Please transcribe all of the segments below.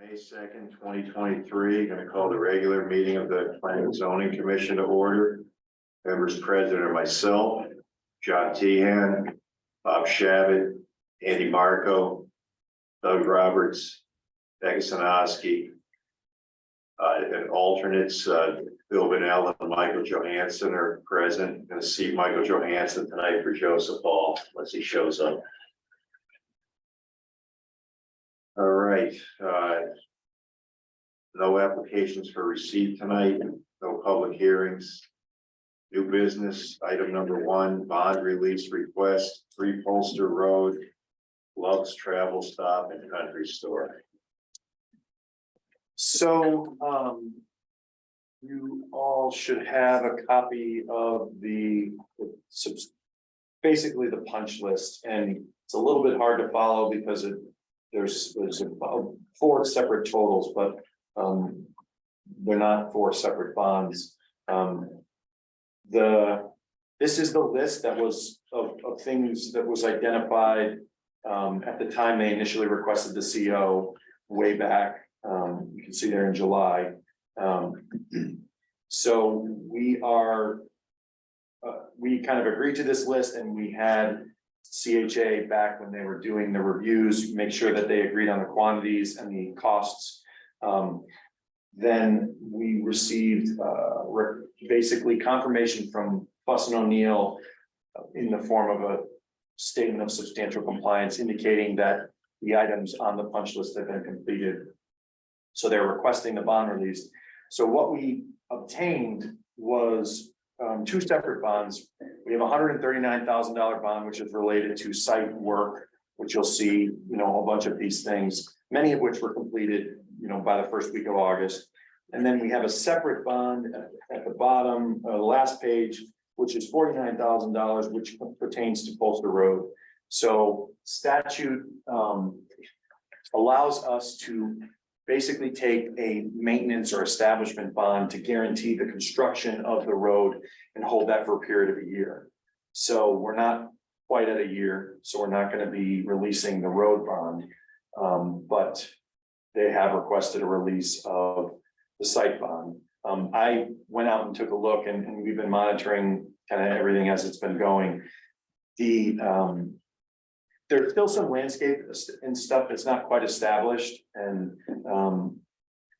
May 2nd, 2023, going to call the regular meeting of the Planning and Zoning Commission to order. Members present are myself, John Tehan, Bob Shabbat, Andy Marco, Doug Roberts, Becca Sanoski, and alternates, Bill Vanell and Michael Johansson are present. Going to see Michael Johansson tonight for Joseph Hall, once he shows up. All right, no applications for receipt tonight, no public hearings. New business, item number 1, bond release request, 3 Polster Road, Love's Travel Stop and Country Store. So, you all should have a copy of basically the punch list, and it's a little bit hard to follow because there's about 4 separate totals, but they're not 4 separate bonds. This is the list that was of things that was identified at the time they initially requested the CO way back. You can see there in July. So we kind of agreed to this list, and we had CHA back when they were doing the reviews, make sure that they agreed on the quantities and the costs. Then we received basically confirmation from Fuss and O'Neill in the form of a statement of substantial compliance indicating that the items on the punch list have been completed. So they're requesting the bond release. So what we obtained was 2 separate bonds. We have a $139,000 bond, which is related to site work, which you'll see, a bunch of these things, many of which were completed, by the first week of August. And then we have a separate bond at the bottom, the last page, which is $49,000, which pertains to Polster Road. So statute allows us to basically take a maintenance or establishment bond to guarantee the construction of the road and hold that for a period of a year. So we're not quite at a year, so we're not going to be releasing the road bond, but they have requested a release of the site bond. I went out and took a look, and we've been monitoring kind of everything as it's been going. There's still some landscape and stuff that's not quite established, and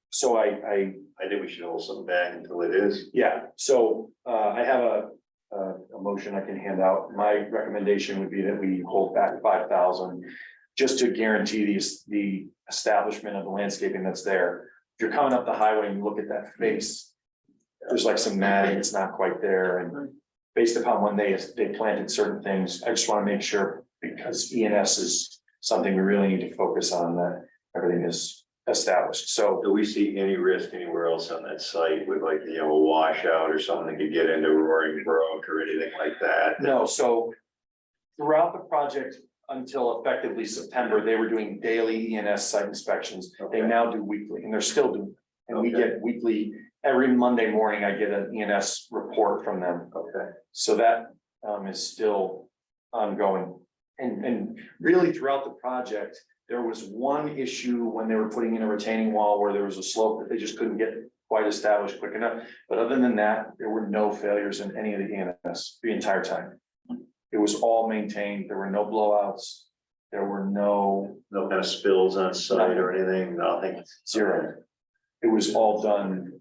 so I think we should hold some back until it is. Yeah, so I have a motion I can hand out. My recommendation would be that we hold back 5,000 just to guarantee the establishment of the landscaping that's there. If you're coming up the highway and you look at that face, there's like some matting, it's not quite there, and based upon when they planted certain things, I just want to make sure, because ENS is something we really need to focus on, that everything is established. So do we see any risk anywhere else on that site with a washout or something that could get into Roaring Brook or anything like that? No, so throughout the project until effectively September, they were doing daily ENS site inspections. Okay. They now do weekly, and they're still doing, and we get weekly. Every Monday morning, I get an ENS report from them. Okay. So that is still ongoing. And really throughout the project, there was one issue when they were putting in a retaining wall where there was a slope that they just couldn't get quite established quick enough. But other than that, there were no failures in any of the ENS the entire time. It was all maintained. There were no blowouts. There were no kind of spills on site or anything, nothing. Zero. It was all done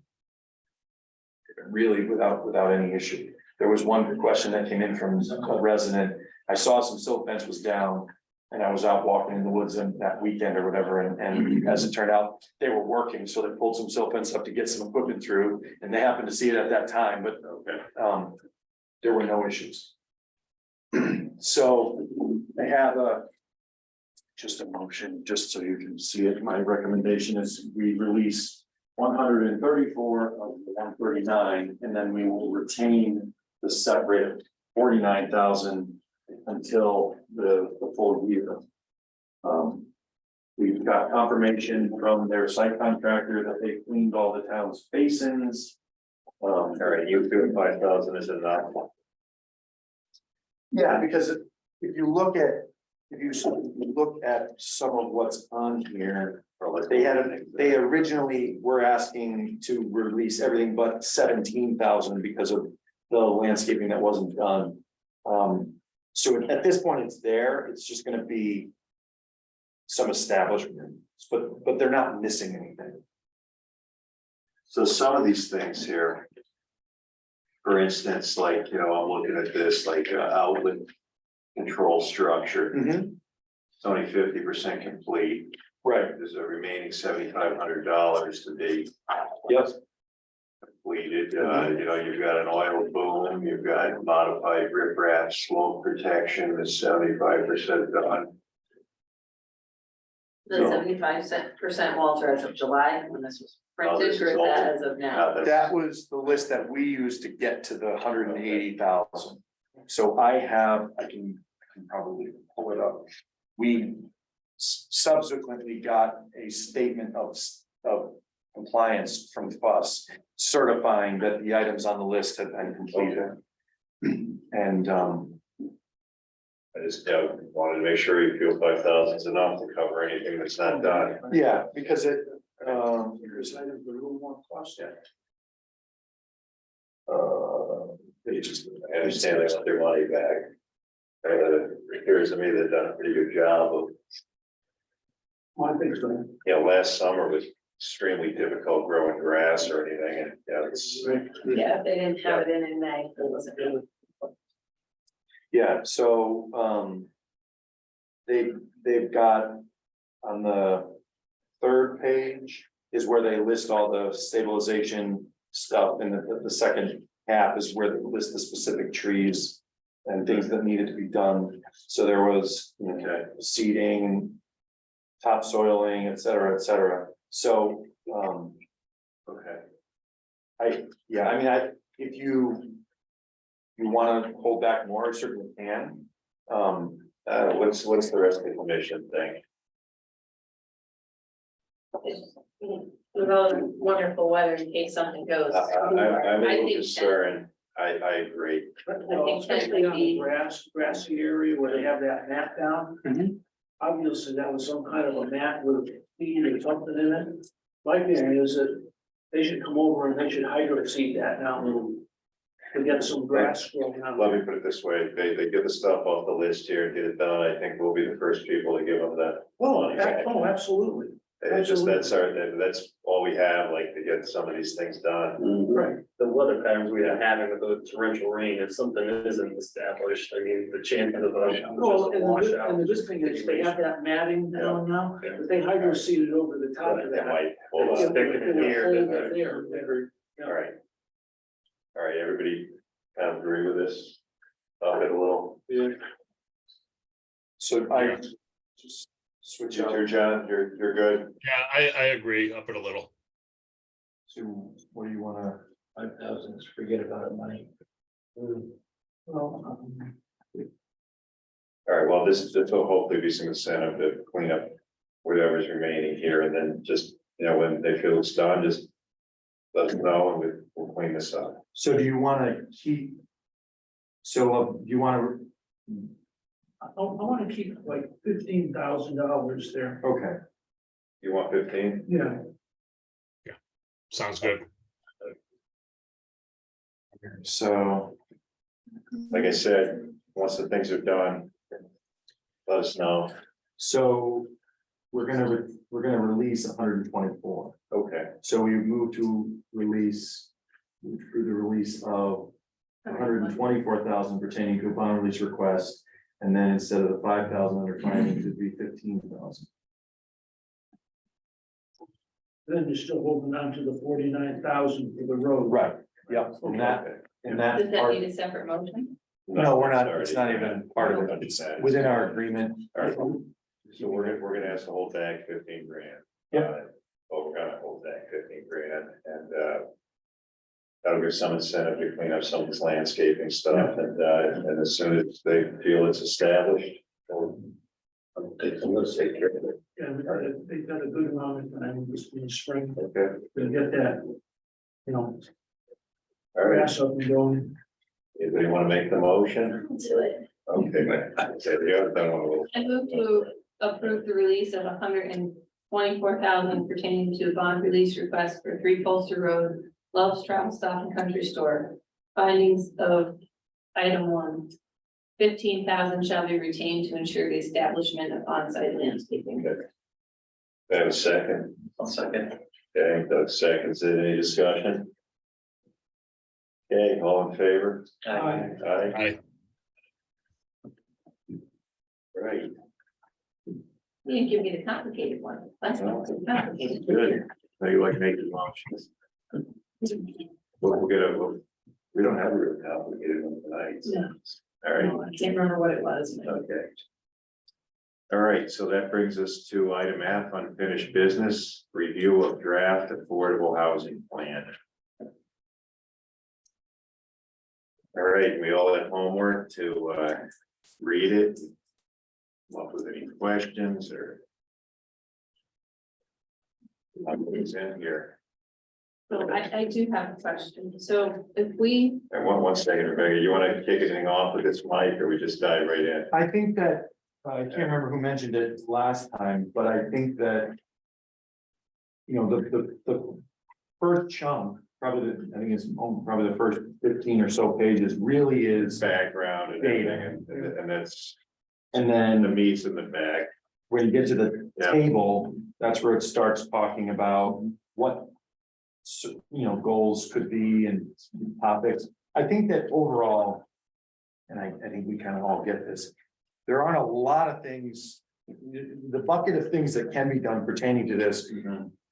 really without any issue. There was one question that came in from a resident. I saw some silt fence was down, and I was out walking in the woods that weekend or whatever, and as it turned out, they were working, so they pulled some silt fence up to get some equipment through, and they happened to see it at that time, but there were no issues. So I have just a motion, just so you can see it. My recommendation is we release 134 of the 139, and then we will retain the separate 49,000 until the full year. We've got confirmation from their site contractor that they cleaned all the town's basins. All right, you feel 5,000 is enough? Yeah, because if you look at some of what's on here, They originally were asking to release everything but 17,000 because of the landscaping that wasn't done. So at this point, it's there, it's just gonna be some establishment, but they're not missing anything. So some of these things here. For instance, like, I'm looking at this, like outlet control structure, it's only 50% complete. Right. There's a remaining $7,500 to be Yes. completed. You've got an oil boom, you've got modified riprap slope protection, is 75% done. The 75% Walter as of July when this was printed, this or is is all- that as of now? That was the list that we used to get to the 180,000. So I can probably pull it up. We subsequently got a statement of compliance from FUS certifying that the items on the list had been completed. And I just wanted to make sure you feel 5,000 is enough to cover anything that's not done. yeah, because it Here's items that are a little more cost. I understand they want their money back. It appears to me they've done a pretty good job of, I think so. last summer was extremely difficult growing grass or anything, and it's. Yeah, if they didn't have it in May, it wasn't good. yeah, so they've got on the third page is where they list all the stabilization stuff, and the second half is where they list the specific trees and things that needed to be done. So there was seeding, topsoiling, et cetera. So if you want to hold back more, you certainly can. What's the rest of the commission think? With all the wonderful weather in case something goes. I'm a I little think concerned. I agree. I think Especially on the technically, grassy area where they have that mat down. Obviously, that was some kind of a mat with feed or something in it. My feeling is that they should come over and they should hydro seed that now. To get some grass growing on. Let me put it this way, they get the stuff off the list here and get it done. I think we'll be the first people to give them that. Oh, absolutely. It's just, that's all we have, like, to get some of these things done. Right. The weather patterns we are having with the torrential rain, if something isn't established, I mean, the chances of Well, just a and washout. the good thing is they have that matting down now, but they hydro seeded over the top of They that. might, hold It's on. sticking in here, Hold but it there. All right. All right, everybody kind of agree with this? Up it a little. So I just switch out You're John, you're good. Yeah, I agree, up it a little. to, what do you wanna? 5,000, forget about it, money. Well, All right, well, this will hopefully be some incentive to clean up whatever's remaining here, and then just, when they feel it's done, just let us know and we'll clean this up. So do you wanna keep? So do you wanna, I want to keep like $15,000 there. okay, You want 15? Yeah. Sounds good. so, Like I said, once the things are done, let us know. so we're gonna release 124. Okay, So we move to release, through the release of 124,000 pertaining to a bond release request. And then instead of the 5,000 under planning, it would be 15,000. Then you're still holding on to the 49,000 for the road. Right, yep, and that does that part, need a separate motion? no, we're not, it's not even part of it, it's within our agreement. All right, so we're gonna ask to hold back 15 grand. Yep. Well, we're gonna hold back 15 grand and, that'll give some incentive to clean up some of this landscaping stuff and as soon as they feel it's established, we'll take care of it. Yeah, they've got a good amount of time in the spring Okay, to get that, all right. grass up and going. Anybody want to make the motion? I'll do it. Okay, say the other thing. I move to approve the release of $24,000 pertaining to a bond release request for 3 Polster Road, Love's Travel Stop and Country Store. Findings of item 1. 15,000 shall be retained to ensure the establishment of on-site landscaping. I have a second. I'll second. Okay, Doug seconds it. Any discussion? Okay, all in favor? Aye. Aye. I, Right, You didn't give me the complicated one. That's not so complicated. good. Now you like making motions. We'll get a, we don't have a real complicated one tonight. No. All right. No, I can't remember what it was. Okay. All right, so that brings us to item F, unfinished business, review of draft affordable housing plan. All right, we all have homework to read it. Come up with any questions or what's in here. So I do have a question. So if we, And one second, Rebecca, you want to kick anything off with this mic or we just dive right in? I think that, I can't remember who mentioned it last time, but I think that. You know, the first chunk, probably, I think it's probably the first 15 or so pages really is, Background and everything, and that's and the then meats in the back. when you get to the Yeah. table, that's where it starts talking about what. You know, goals could be and topics. I think that overall. And I think we kind of all get this. There aren't a lot of things. The bucket of things that can be done pertaining to this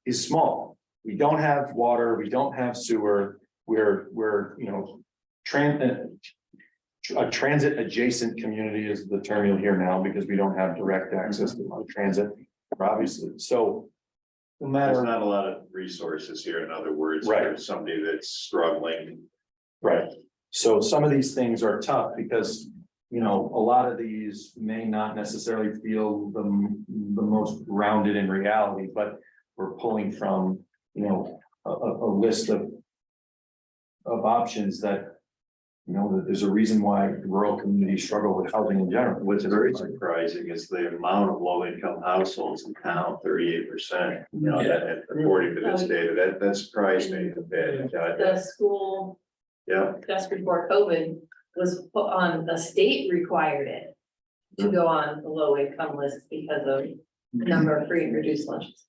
is small. We don't have water, we don't have sewer, we're, you know. A transit adjacent community is the term you'll hear now, because we don't have direct access to a lot of transit, obviously, so. No There's matter, not a lot of resources here, in other words, Right. for somebody that's struggling. right, so some of these things are tough because. You know, a lot of these may not necessarily feel the most grounded in reality, but we're pulling from, you know, a list of options that, you know, that there's a reason why rural communities struggle with housing in general. What's very surprising is the amount of low-income households in town, 38%. You know, that according to this data, that surprised me a bit. the school Yeah, just before COVID was put on, the state required it to go on the low income list because of the number of free and reduced lunches.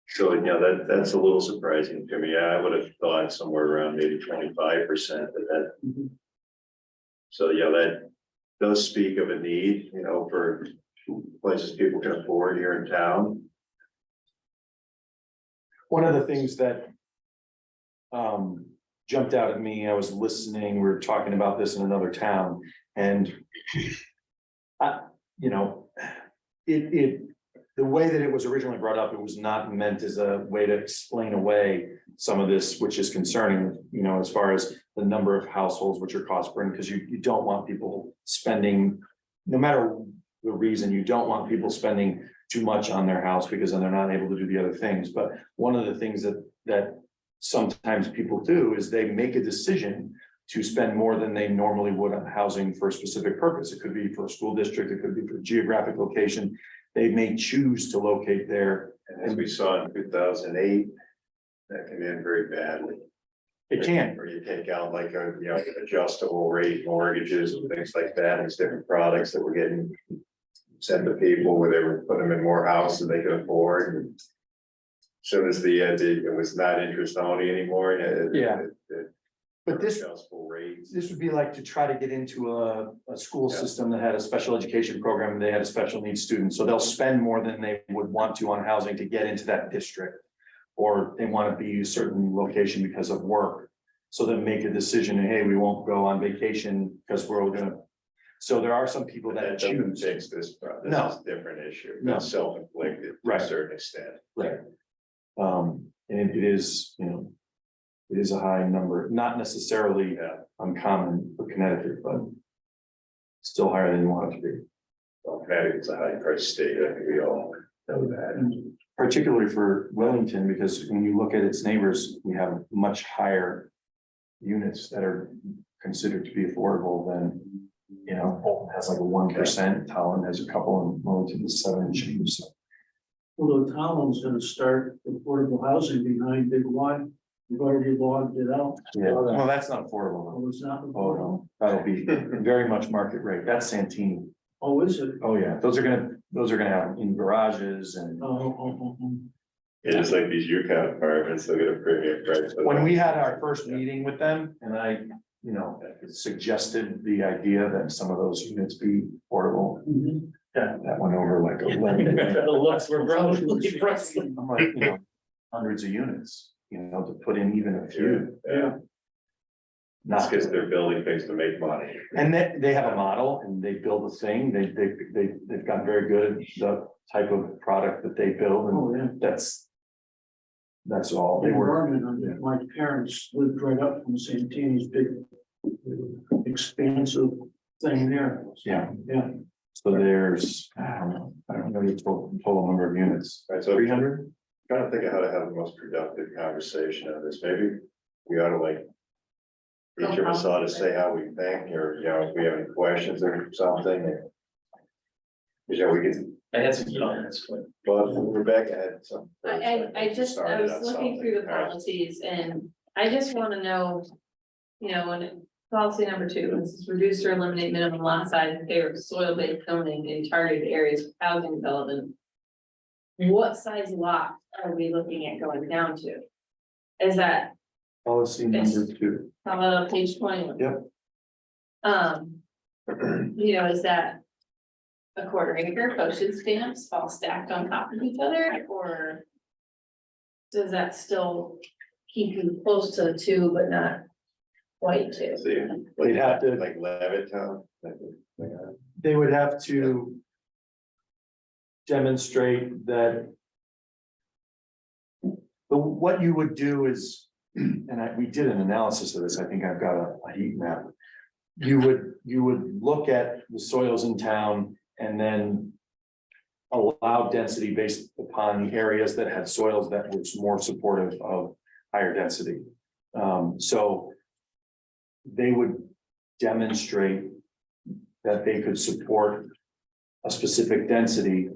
so, you know, that's a little surprising to me. I would have thought somewhere around maybe 25%, but that. So, yeah, that does speak of a need, you know, for places people can afford here in town. One of the things that jumped out at me, I was listening, we were talking about this in another town, and you know, the way that it was originally brought up, it was not meant as a way to explain away some of this, which is concerning, you know, as far as the number of households which are cost burden, because you don't want people spending, no matter the reason, you don't want people spending too much on their house because then they're not able to do the other things. But one of the things that sometimes people do is they make a decision to spend more than they normally would on housing for a specific purpose. It could be for a school district, it could be for geographic location. They may choose to locate there. And as we saw in 2008, that can end very badly. It can, Or you take out like a, you know, adjustable rate mortgages and things like that, and different products that were getting sent to people where they were putting them in more houses than they could afford. And soon as it was not interest only anymore. Yeah. But this Adjustable rates. would be like to try to get into a school Yeah. system that had a special education program, and they had a special needs student, so they'll spend more than they would want to on housing to get into that district. Or they want to be a certain location because of work, so they make a decision, hey, we won't go on vacation because we're gonna. So there are some people that That doesn't choose. fix this problem. No. This is a different issue. No. It's self-inflicted to Right. a certain extent. Right. And it is, you know, it is a high number, not necessarily Yeah. uncommon for Connecticut, but still higher than you want it to be. Well, Connecticut's a high price state. I think we all know that. Particularly for Willington, because when you look at its neighbors, we have much higher units that are considered to be affordable than, you know, Bolton has like a 1%, Holland has a couple, and Willington is 7 and change. So Although Tomlin's gonna start affordable housing behind Big Y, we've already logged it out. Yeah, well, that's not affordable. Oh, it's not Oh, affordable. no, that'll be very much market rate. That's Santini. Oh, is it? Oh, yeah, those are gonna have in garages and Oh. It's just like these UConn apartments, they'll get a premium price. when we had our first meeting with them and I, suggested the idea that some of those units be affordable. Mhm. Yeah, that went over like 11. The looks were probably pricey. I'm like, hundreds of units, to put in even a few. Yeah, that's Not, because they're building things to make money. and they have a model and they build a thing. They've gotten very good at the type of product that they build and Oh, yeah. that's all they They were. were, my parents lived right up from Santini's big expansive thing there. Yeah. Yeah. So there's, I don't know the total number of units, Right, so 300? trying to think of how to have the most productive conversation on this, maybe we ought to like. Each of us ought to say how we think, or, if we have any questions or something. We can, I had some comments, but. but Rebecca had some. I was Started on looking through the something. All right. policies and I just wanna know, when policy number 2, this is reduce or eliminate minimum lot size in favor of soil-based zoning in targeted areas for housing development. What size lot are we looking at going down to? Is that, Policy number 2. how about on page 21? Yep. Is that a quarter acre postage stamps all stacked on top of each other, or does that still keep you close to the 2, but not quite 2? See, They'd have to- like Levittown. They would have to demonstrate that what you would do is, and we did an analysis of this, I think I've got a heat map. You would look at the soils in town and then allow density based upon areas that had soils that was more supportive of higher density. So they would demonstrate that they could support a specific density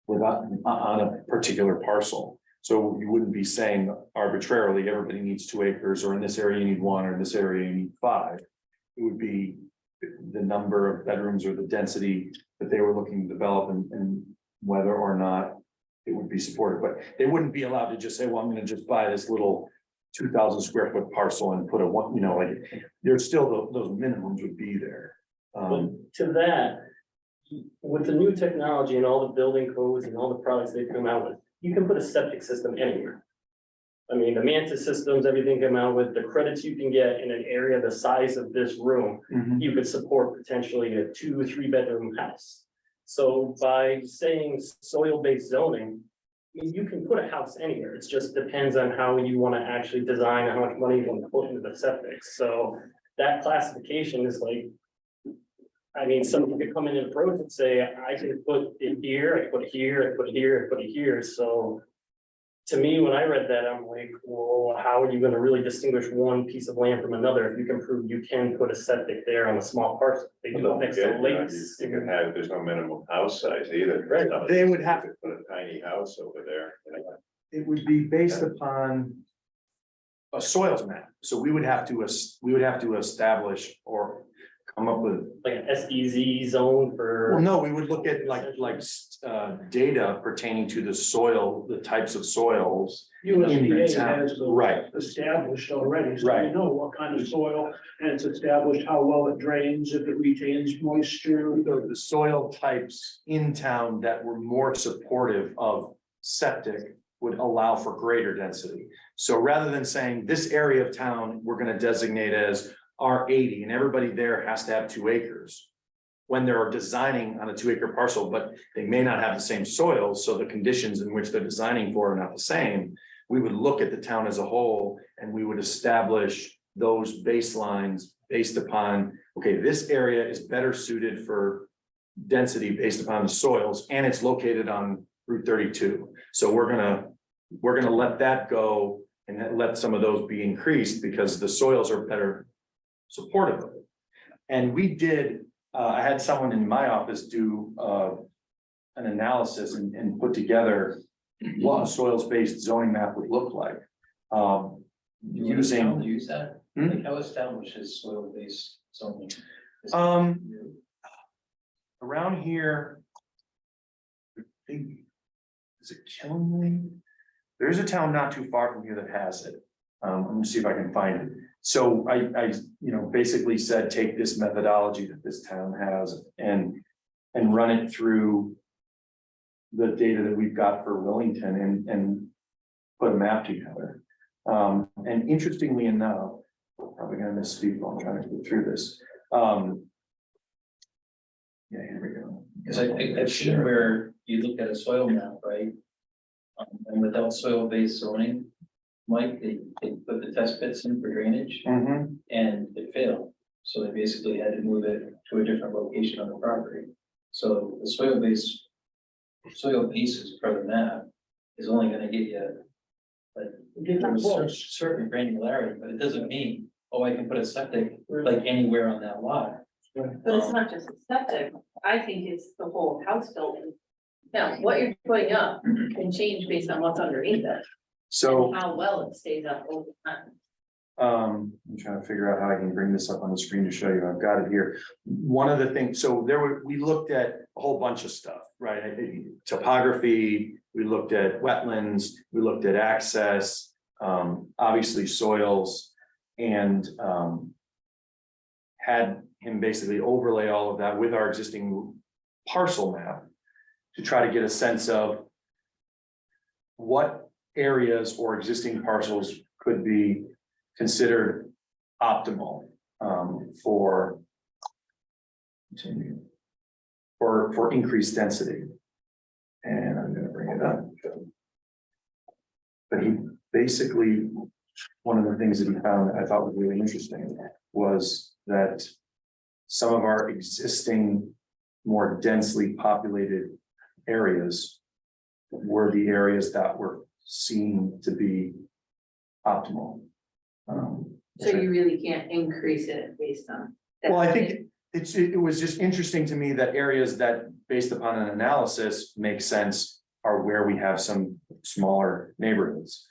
on a particular parcel. So you wouldn't be saying arbitrarily, everybody needs 2 acres, or in this area you need 1, or in this area you need 5. It would be the number of bedrooms or the density that they were looking to develop and whether or not it would be supported, but they wouldn't be allowed to just say, well, I'm gonna just buy this little 2,000 square foot parcel and put there's still those minimums would be there. But to that, with the new technology and all the building codes and all the products they've come out with, you can put a septic system anywhere. I mean, the Mantis systems, everything come out with the credits you can get in an area the size of this room, you could support potentially a 2 or 3 bedroom house. So by saying soil-based zoning, I mean, you can put a house anywhere. It just depends on how you want to actually design, how much money you want to put into the septic. So that classification is like, I mean, someone could come in and approach and say, I can put it here, I put it here, I put it here, I put it here. So to me, when I read that, I'm like, well, how are you going to really distinguish one piece of land from another if you can prove you can put a septic there on a small parcel? They do it next to lakes. You can have, there's no minimum house size either. Right. They would have to put a tiny house over there. It would be based upon a soils map. So we would have to establish or come up with, Like an SEZ zone for. well, no, we would look at data pertaining to the soil, the types of soils. USDA has the Right. established already, so Right. you know what kind of soil, and it's established how well it drains, if it retains moisture. The soil types in town that were more supportive of septic would allow for greater density. So rather than saying this area of town, we're gonna designate as R80 and everybody there has to have 2 acres. When they're designing on a 2 acre parcel, but they may not have the same soils, so the conditions in which they're designing for are not the same. We would look at the town as a whole and we would establish those baselines based upon, okay, this area is better suited for density based upon the soils and it's located on Route 32. So we're gonna let that go and let some of those be increased because the soils are better supportive of it. And we did, I had someone in my office do an analysis and put together what a soils-based zoning map would look like. Using, Use that, Hmm? like how establishes soil-based zoning? around here. I think, is it Killenly? There's a town not too far from here that has it. I'm gonna see if I can find it. So I, basically said, take this methodology that this town has and run it through the data that we've got for Willington and put a map together. And interestingly enough, probably gonna misspeak while I'm trying to get through this. Yeah, here we go. Because I've seen where you look at a soil map, right? And without soil-based zoning, Mike, they put the test pits in for drainage Mhm. and it failed. So they basically had to move it to a different location on the property. So the soil pieces per the map is only gonna get you like a certain granularity, but it doesn't mean, oh, I can put a septic like anywhere on that lot. But it's not just a septic, I think it's the whole house building. Now, what you're putting up can change based on what's underneath it, So, and how well it stays up over time. I'm trying to figure out how I can bring this up on the screen to show you. I've got it here. One of the things, so we looked at a whole bunch of stuff, right? Topography, we looked at wetlands, we looked at access, obviously soils, and had him basically overlay all of that with our existing parcel map to try to get a sense of what areas or existing parcels could be considered optimal for increased density. And I'm gonna bring it up. But he basically, one of the things that he found that I thought was really interesting was that some of our existing more densely populated areas were the areas that were seen to be optimal. So you really can't increase it based on. Well, I think it was just interesting to me that areas that, based upon an analysis, make sense are where we have some smaller neighborhoods.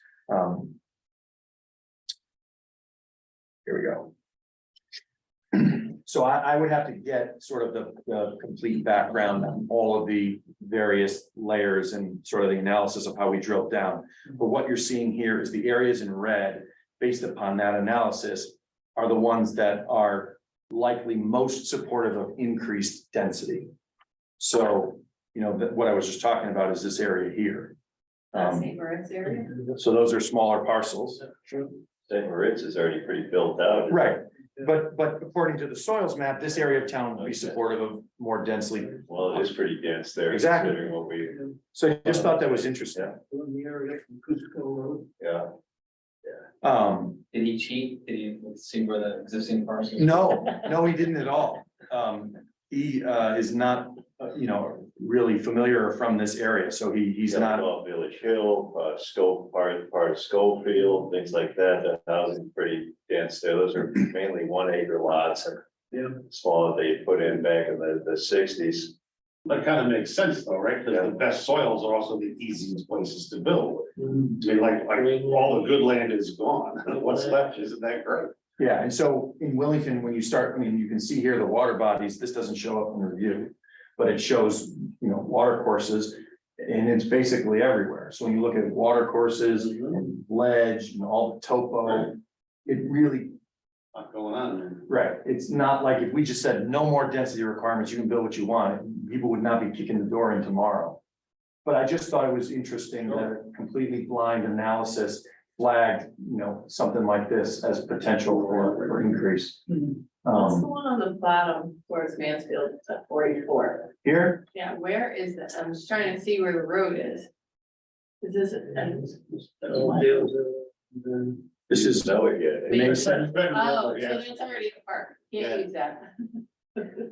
Here we go. So I would have to get sort of the complete background on all of the various layers and sort of the analysis of how we drilled down. But what you're seeing here is the areas in red, based upon that analysis, are the ones that are likely most supportive of increased density. So, what I was just talking about is this area here. St. Moritz area. So those are smaller parcels. St. Moritz is already pretty built out. Right, but according to the soils map, this area of town would be supportive of more densely. Well, it is pretty dense there. Exactly. Considering what we, So I just thought that was interesting. In the area from Cusco Road. yeah. Did he cheat? Did he see where the existing parcels? No, he didn't at all. He is not, really familiar from this area, so he's not. Village Hill, part of Schofield, things like that. The housing pretty dense there. Those are mainly 1 acre lots and small they put in back in the sixties. That kind of makes sense though, right? Because the best soils are also the easiest places to build. I mean, like all the good land is gone. What's left isn't that great. Yeah, and so in Willington, when you start, you can see here the water bodies, this doesn't show up in the review. But it shows, water courses, and it's basically everywhere. So when you look at water courses and ledge and all the topo, it really, Not going on there. right, it's not like if we just said no more density requirements, you can build what you want, people would not be kicking the door in tomorrow. But I just thought it was interesting that a completely blind analysis flagged, something like this as potential for increase. What's the one on the bottom towards Mansfield, it's at 44? Here, Yeah, where is that? I'm just trying to see where the road is. Is this, this is. No, we get it. Makes sense. oh, so that's already a park, can't use that.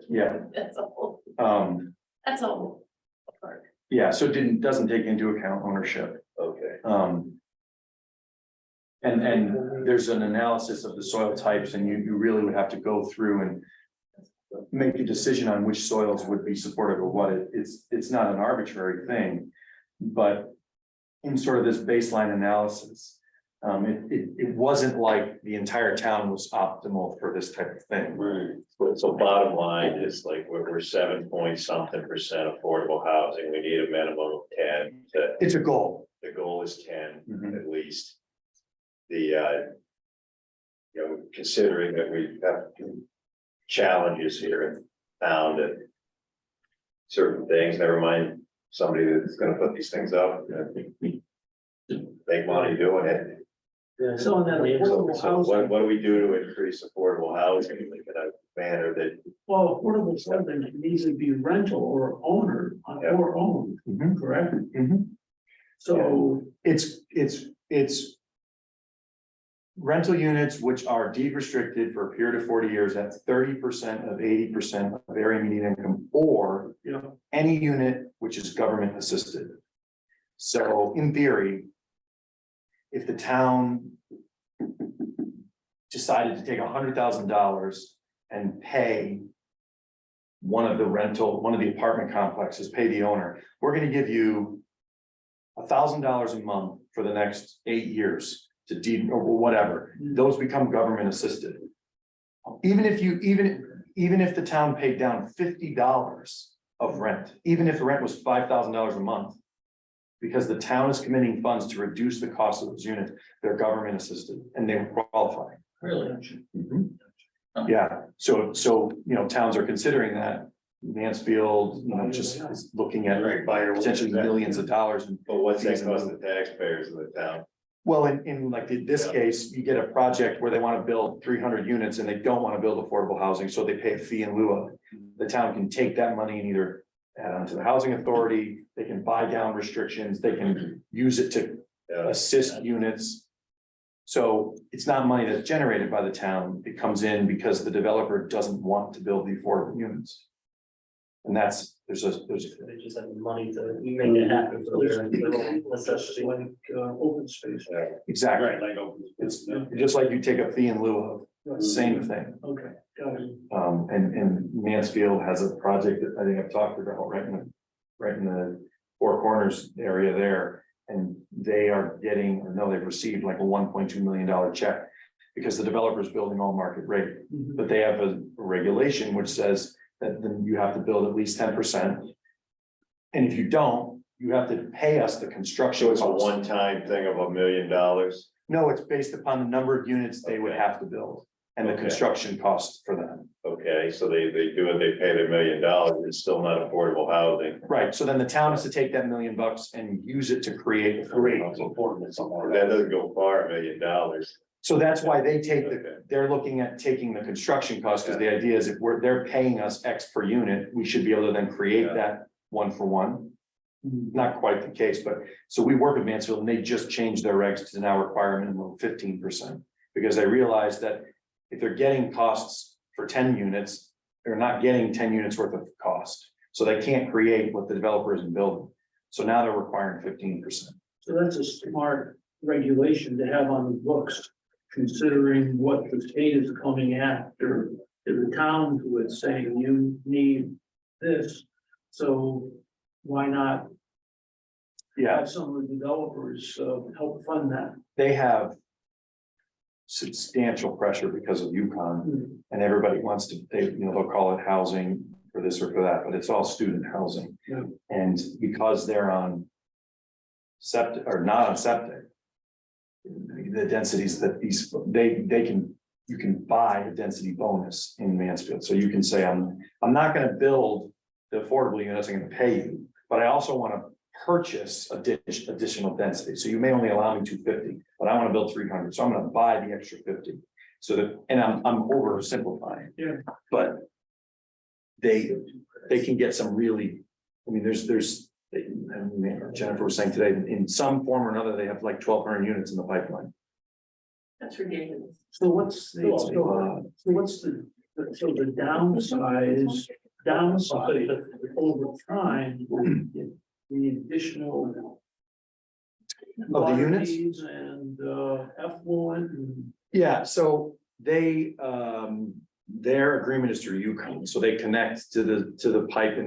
Yeah, That's a whole, that's a whole park. yeah, so it doesn't take into account ownership. Okay. And there's an analysis of the soil types, and you really would have to go through and make a decision on which soils would be supportive of what. It's not an arbitrary thing, but in sort of this baseline analysis, it wasn't like the entire town was optimal for this type of thing. Right. So bottom line is like, we're 7 point something % affordable housing, we need a minimum of 10 to, It's a goal. the goal is 10 Mhm. at least. Considering that we have challenges here in town that certain things, never mind somebody that's gonna put these things up, make money doing it. Yeah. So in that affordable So what housing, do we do to increase affordable housing in a manner that, well, affordable housing can easily be rental or owner, or owned, Mhm. correct? Mhm. So, It's rental units which are deed restricted for a period of 40 years at 30% of 80% of area median income, or you know, any unit which is government assisted. So in theory, if the town decided to take $100,000 and pay one of the apartment complexes, pay the owner, we're gonna give you $1,000 a month for the next 8 years to deed or whatever, those become government assisted. Even if the town paid down $50 of rent, even if the rent was $5,000 a month, because the town is committing funds to reduce the cost of those units, they're government assisted and they qualify. Really? Mhm. Yeah, so, towns are considering that. Mansfield, just is looking at potentially millions of dollars. but what's that cost the taxpayers in the town? Well, in like this case, you get a project where they want to build 300 units and they don't want to build affordable housing, so they pay a fee in lieu of. The town can take that money and either add on to the housing authority, they can buy down restrictions, they can use it to assist units. So it's not money that's generated by the town, it comes in because the developer doesn't want to build the affordable units. And that's, They just have the money to make it happen. So they're necessity. like, open space. exactly, Right, like open. it's just like you take a fee in lieu of, same thing. Okay, got it. And Mansfield has a project that I think I've talked about right in the Four Corners area there. And they are getting, they've received like a $1.2 million check because the developer is building all market rate. But they have a regulation which says that then you have to build at least 10%. And if you don't, you have to pay us the construction. So it's a cost. one-time thing of $1 million. No, it's based upon the number of units they would have to build and the Okay. construction costs for them. Okay, so they do it, they pay their $1 million, it's still not affordable housing. Right, so then the town has to take that $1 million and use it to create. Affordable somewhere. That doesn't go far, $1 million. So that's why they take Okay. they're looking at taking the construction cost, because the idea is if they're paying us X per unit, we should be able to then create Yeah. that 1-for-1. Not quite the case, but so we work with Mansfield and they just changed their regs to now require a minimum of 15%. Because they realized that if they're getting costs for 10 units, they're not getting 10 units worth of cost. So they can't create what the developer isn't building. So now they're requiring 15%. So that's a smart regulation to have on the books, considering what the state is coming after. The town who is saying you need this, so why not Yeah, have some of the developers help fund that? they have substantial pressure because of UConn. And everybody wants to, they'll call it housing for this or for that, but it's all student housing. Yeah. And because they're on septic or not on septic, the densities that you can buy a density bonus in Mansfield. So you can say, I'm not gonna build the affordable units, I'm gonna pay you, but I also want to purchase additional density. So you may only allow me 250, but I want to build 300. So I'm going to buy the extra 50. So that, and I'm oversimplifying. Yeah. But they can get some really, Jennifer was saying today, in some form or another, they have like 1,200 units in the pipeline. That's ridiculous. So what's the downside over time, the additional Of the units? bodies and effluent and. Yeah, so they, their agreement is through UConn, so they connect to the pipe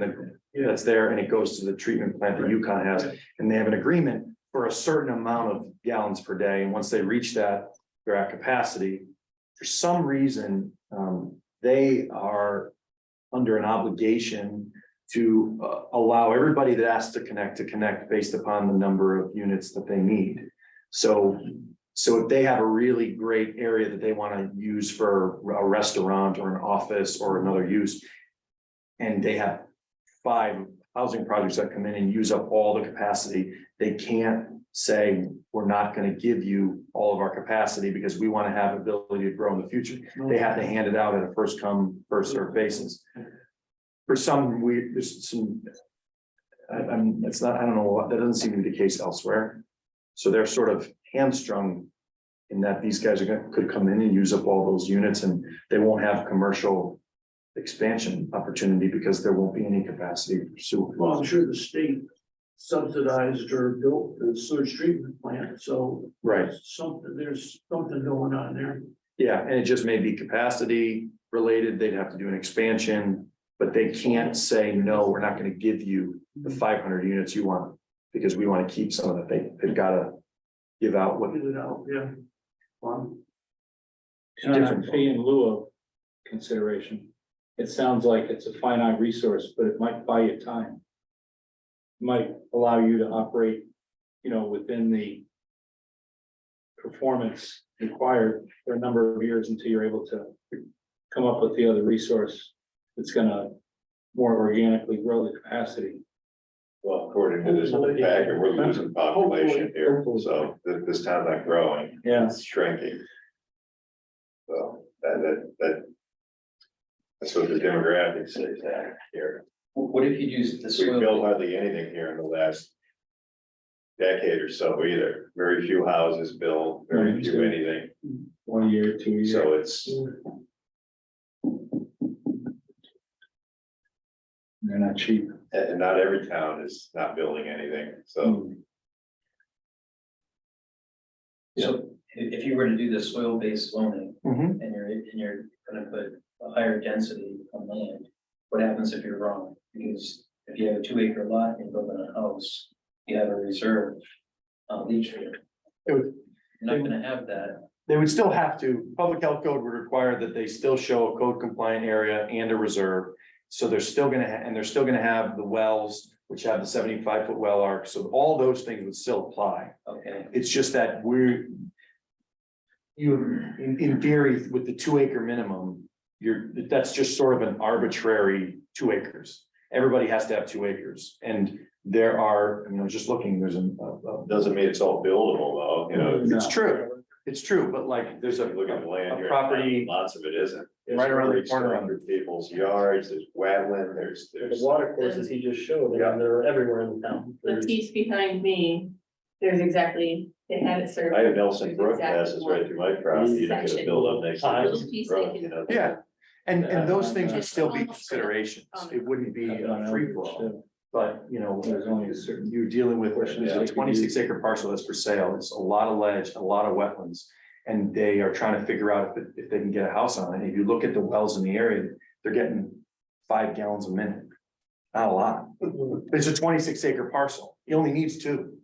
that's there, and it goes to the treatment plant that UConn has, and they have an agreement for a certain amount of gallons per day, and once they reach that, they're at capacity. For some reason, they are under an obligation to allow everybody that has to connect based upon the number of units that they need. So if they have a really great area that they want to use for a restaurant or an office or another use, and they have 5 housing projects that come in and use up all the capacity, they can't say, we're not going to give you all of our capacity because we want to have ability to grow in the future. They have to hand it out at a first come, first served basis. For some, there's some, I don't know, that doesn't seem to be the case elsewhere. So they're sort of hamstrung in that these guys could come in and use up all those units, and they won't have commercial expansion opportunity because there won't be any capacity to pursue. Well, I'm sure the state subsidized or built the sewage treatment plant, so. Right. There's something going on there. Yeah, and it just may be capacity related. They'd have to do an expansion, but they can't say, no, we're not going to give you the 500 units you want because we want to keep some of that. They've got to give out what. Get it out, yeah. Well, It's not a fee in lieu of consideration. It sounds like it's a finite resource, but it might buy you time. Might allow you to operate, within the performance required for a number of years until you're able to come up with the other resource that's gonna more organically grow the capacity. Well, according to this packet, we're losing population here, so this town's not growing, Yeah. it's shrinking. So that's what the demographics say here. What if you use the We've built soil? hardly anything here in the last decade or so either. Very few houses built, very few anything. 1 year, 2 years. So it's, They're not cheap. and not every town is not building anything, so. So if you were to do the soil-based zoning Mhm. and you're gonna put a higher density on land, what happens if you're wrong? Because if you have a 2-acre lot and you're building a house, you have a reserve leach field. It would- You're not gonna have that. They would still have to, public health code would require that they still show a code compliant area and a reserve. So they're still gonna, and they're still gonna have the wells, which have the 75-foot well arc. So all those things would still apply. Okay, It's just that in theory, with the 2-acre minimum, that's just sort of an arbitrary 2 acres. Everybody has to have 2 acres, and there are, just looking, there's Doesn't mean it's all buildable though, it's true, but like, there's a Look at the land a here. property Lots of it isn't. right around the It's corner. under people's yards, there's wetland, there's. The water courses he just showed, they're everywhere in the town. The piece behind me, there's exactly, they had it surveyed. I have Nelson Brook There's passes right through my property, you're not gonna build up next to Little this piece brook, they you know. Yeah, and those things would still be considerations. It wouldn't be a free for all. But, There's only a certain. you're dealing with a 26-acre parcel that's for sale. It's a lot of ledge, a lot of wetlands. And they are trying to figure out if they can get a house on it. If you look at the wells in the area, they're getting 5 gallons a minute. Not a lot. It's a 26-acre parcel. He only needs 2.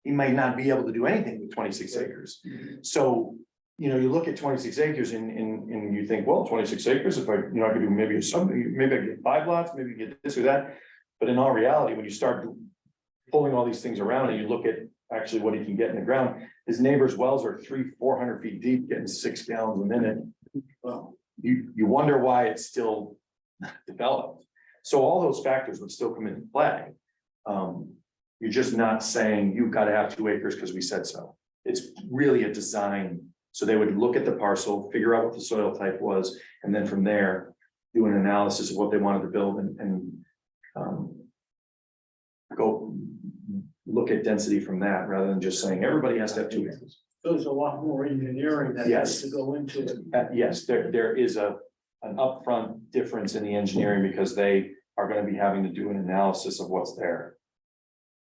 He might not be able to do anything with 26 acres. So, you look at 26 acres and you think, well, 26 acres, if I could do maybe maybe I could get 5 lots, maybe get this or that. But in all reality, when you start pulling all these things around and you look at actually what he can get in the ground, his neighbor's wells are 300-400 feet deep, getting 6 gallons a minute. Well, you wonder why it's still developed. So all those factors would still come into play. You're just not saying you've got to have 2 acres because we said so. It's really a design. So they would look at the parcel, figure out what the soil type was, and then from there, do an analysis of what they wanted to build and go look at density from that rather than just saying everybody has to have 2 acres. There's a lot more engineering that has to go into it. Yes, there is an upfront difference in the engineering because they are going to be having to do an analysis of what's there.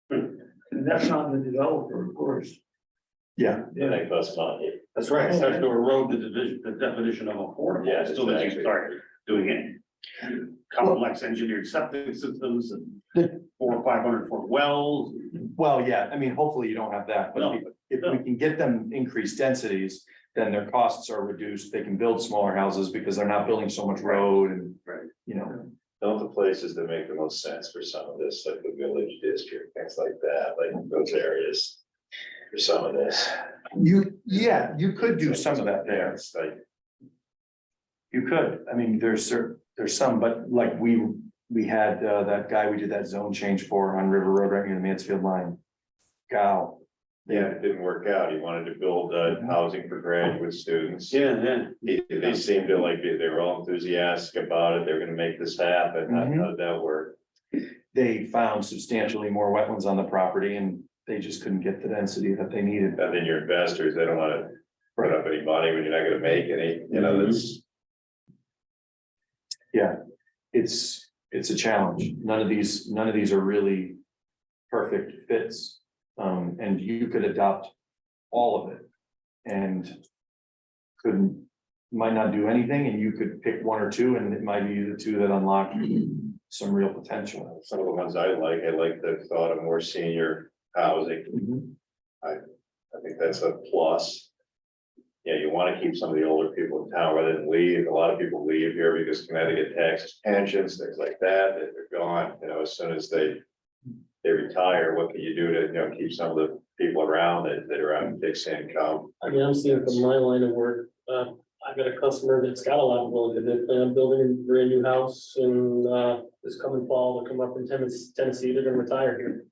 And that's on the developer, of course. Yeah. Yeah, they cost money. That's right, it starts to erode the definition of affordable. Yeah, As soon as you exactly. start doing it. complex engineered septic systems and 400 or 500 foot wells. Well, yeah, I mean, hopefully you don't have that, No, but if we can get them increased densities, then their costs are reduced. They can build smaller houses because they're not building so much road and, Right. you know. Don't the places that make the most sense for some of this, like the village district, things like that, like those areas. For some of this. You could do some of that there. It's like, You could, I mean, there's some, but like we had that guy we did that zone change for on River Road right near the Mansfield line. Gal. yeah, it didn't work out. He wanted to build housing for graduate students. Yeah. They seemed to like, they were all enthusiastic about it. They were gonna make this happen. How did that work? They found substantially more wetlands on the property and they just couldn't get the density that they needed. And then your investors, they don't wanna put up any money when you're not gonna make any, you know, that's. Yeah, it's a challenge. None of these are really perfect fits. And you could adopt all of it and might not do anything, and you could pick one or two, and it might be the two that unlock some real potential. Some of the ones I like the thought of more senior housing. I think that's a plus. Yeah, you want to keep some of the older people in town rather than leave. A lot of people leave here because Connecticut taxes pensions, things like that, that they're gone, you know, as soon as they retire, what can you do to, you know, keep some of the people around that are on fixed income? I mean, I'm seeing from my line of work, I've got a customer that's got a lot of willing, they plan on building a brand new house and, this coming fall, they'll come up from Tennessee, they're gonna retire here.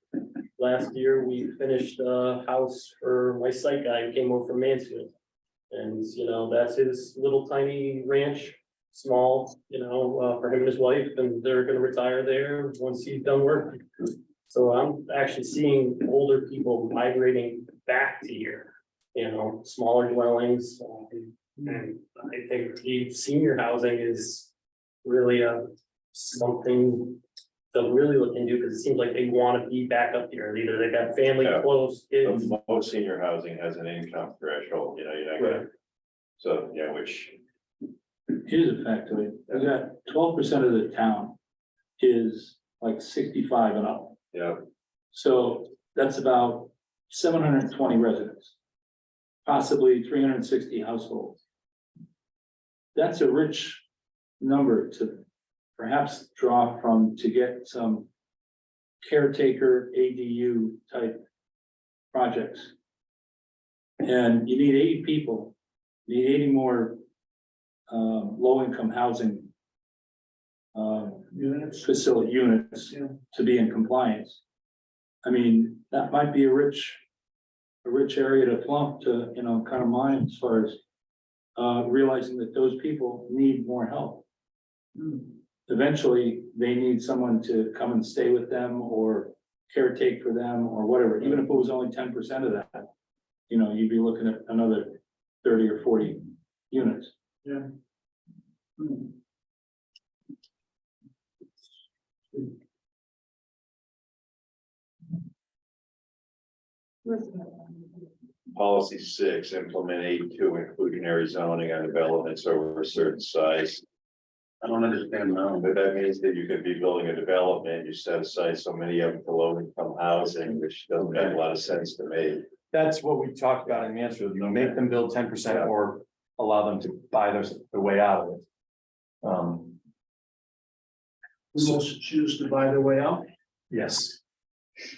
Last year, we finished a house for my site guy who came over from Mansfield. And, you know, that's his little tiny ranch, small, you know, for him and his wife, and they're gonna retire there once he's done work. So I'm actually seeing older people migrating back to here, you know, smaller dwellings. And I think the senior housing is really something to really look into, because it seems like they want to be back up here. Either they got family Yeah. close, kids. Most senior housing has an income threshold, you know, you're not gonna. Right. So, yeah, which, Here's a factoid, we got 12% of the town is like 65 and up. yeah, So that's about 720 residents, possibly 360 households. That's a rich number to perhaps draw from to get some caretaker ADU type projects. And you need 80 people, you need 80 more low-income housing facility units to be in compliance. I mean, that might be a rich area to plump to, you know, kind of mine as far as realizing that those people need more help. Eventually, they need someone to come and stay with them or caretake for them or whatever, even if it was only 10% of that. You know, you'd be looking at another 30 or 40 units. Yeah. policy 6, implement 8.2 inclusionary zoning on developments over a certain size. I don't understand now. But that means that you could be building a development, you set aside so many of them for low income housing, which doesn't make a lot of sense to me. That's what we talked about in Mansfield, you know, make them build 10% or allow them to buy their way out of it. Most choose to buy their way out. Yes.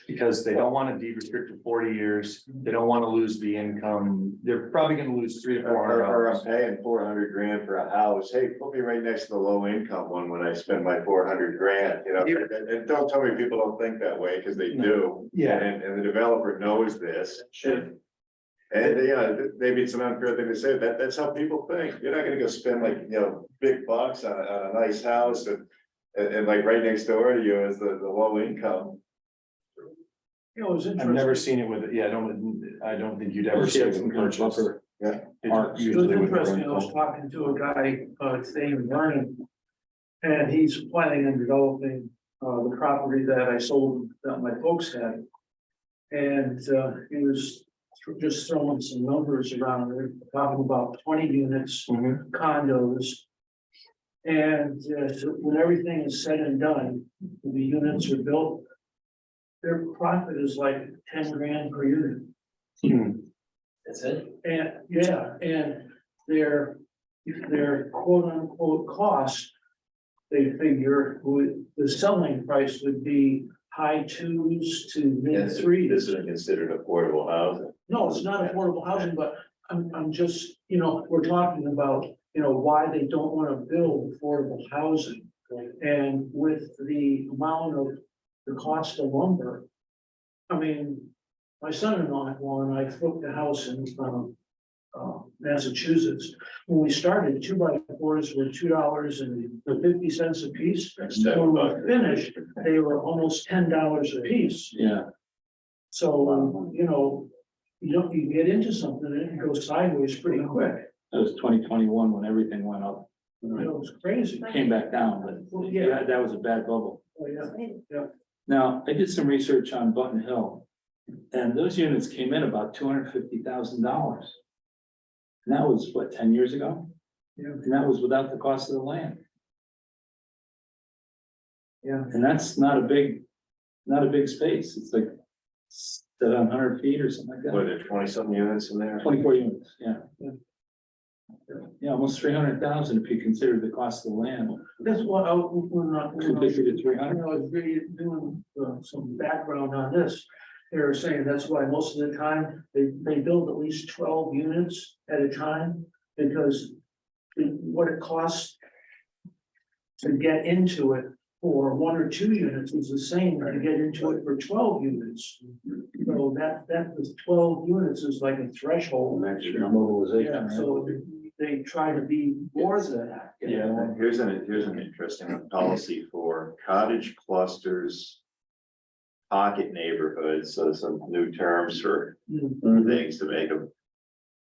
Because they don't want to deed restrict for 40 years, they don't want to lose the income, they're probably gonna lose 300 to 400 Or I'm dollars. paying 400 grand for a house, hey, put me right next to the low income one when I spend my 400 grand, you know, and don't tell me people don't think that way, because they do. Yeah. And the developer knows this. And, you know, maybe it's an unfair thing to say, that's how people think, you're not gonna go spend like, you know, big bucks on a nice house and like right next door to you is the low income. You know, it was I've interesting. never seen it with it, yeah, I don't think you'd ever see it with purchase. Yeah. It's It usually was with interesting, I was rental. talking to a guy, today in Vernon. And he's planning on developing, the property that I sold, that my folks had. And, he was just throwing some numbers around, they're talking about 20 units, Mhm. condos. And so when everything is said and done, the units are built, their profit is like 10 grand per unit. That's it. And, yeah, and their quote unquote cost, they figure the selling price would be high twos to mid This threes. isn't considered affordable housing. No, it's not affordable housing, but I'm just, we're talking about, why they don't want to build affordable housing. And with the amount of the cost of lumber, I mean, my son-in-law and I flipped a house in, Massachusetts. When we started, 2x4s were $2.50 a piece. That's When we $7. finished, they were almost $10 a piece. Yeah, So, you get into something and it goes sideways pretty quick. that was 2021 when everything went up. It's crazy. Came back down, but yeah, that was a bad bubble. Oh, yeah. Now, I did some research on Button Hill, and those units came in about $250,000. And that was what, 10 years ago? Yeah. And that was without the cost of the land. Yeah. And that's not a big space. It's like 700 feet or something like What that. are there 20-something units in there? 24 units, yeah. Yeah. Yeah, almost 300,000 if you consider the cost of the land. That's what when I 250 to 300. was doing some background on this. They were saying that's why most of the time they build at least 12 units at a time because what it costs to get into it for 1 or 2 units is the same to get into it for 12 units. So that was 12 units is like a threshold. Sure, mobilization. Yeah, right? so they try to be more than that. Yeah. Here's an interesting policy for cottage clusters. Pocket neighborhoods, so some new terms for things to make them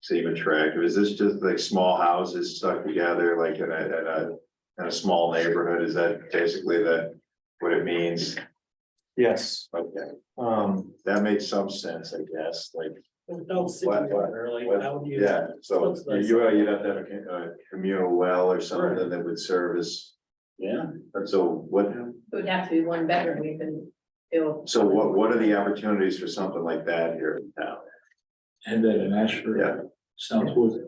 seem attractive. Is this just like small houses stuck together, like in a small neighborhood? Is that basically what it means? Yes, Okay, that makes some sense, I guess, like, Without sitting there, like, how do you? yeah, so what's that? you'd have to have a communal well or something that would service. Yeah. So what, It would have to be 1 bedroom, you can build. so what are the opportunities for something like that here in town? And then in Ashford, Yeah. Southworth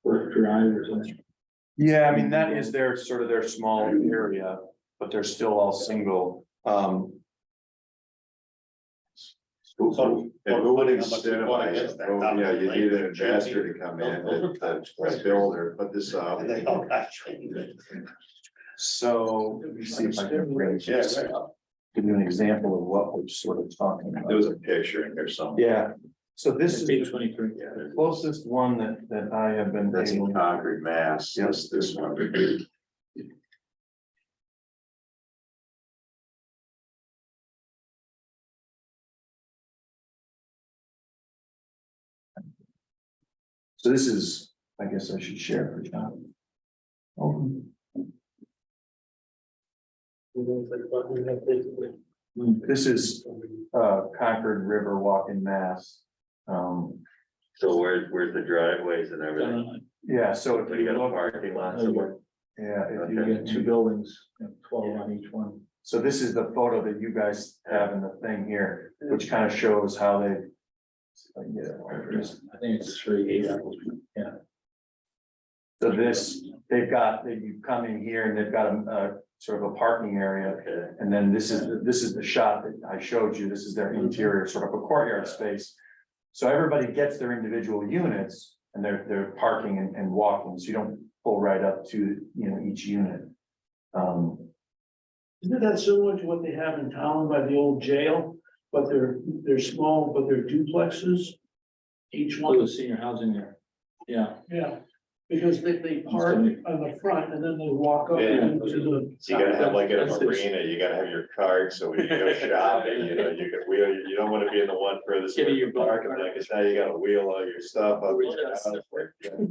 Drive or something. yeah, I mean, that is their sort of their small area, but they're still all single. So- And who would How much you wanna incentivize get it? that Well, down yeah, the you lane need an for investor JP. to come in, a builder, put this up. And they all got trained. So let me see if I can bring Yeah, this right. up. Give you an example of what we're sort of talking There about. was a picture in there somewhere. Yeah, so this is Page the 23. Yeah, closest one that I have been. that's able in to- Concord, Mass. Yes. This one. So this is, I guess I should share for John. This is Concord River Walk in Mass. So where's the driveways and everything? Yeah, so if You you got a look, parking lot Oh, somewhere? yeah, if You you get 2 buildings, 12 on each one. so this is the photo that you guys have in the thing here, which kind of shows how they. I think it's 3 8 apples. Yeah. So this, you come in here and they've got a sort of a parking area. Okay. And then this is the shot that I showed you. This is their interior, sort of a courtyard space. So everybody gets their individual units and they're parking and walking, so you don't pull right up to, each unit. Isn't that similar to what they have in town by the old jail? But they're small, but they're duplexes. Each Oh, one, the senior housing there. Yeah. yeah, because they park on the front and then they walk up Yeah. into the. So you gotta have like at a That's this. marina, you gotta have your card, so when you go shopping, you don't wanna be in the one furthest Give away me from your parking lot, cause now you gotta wheel all your stuff up.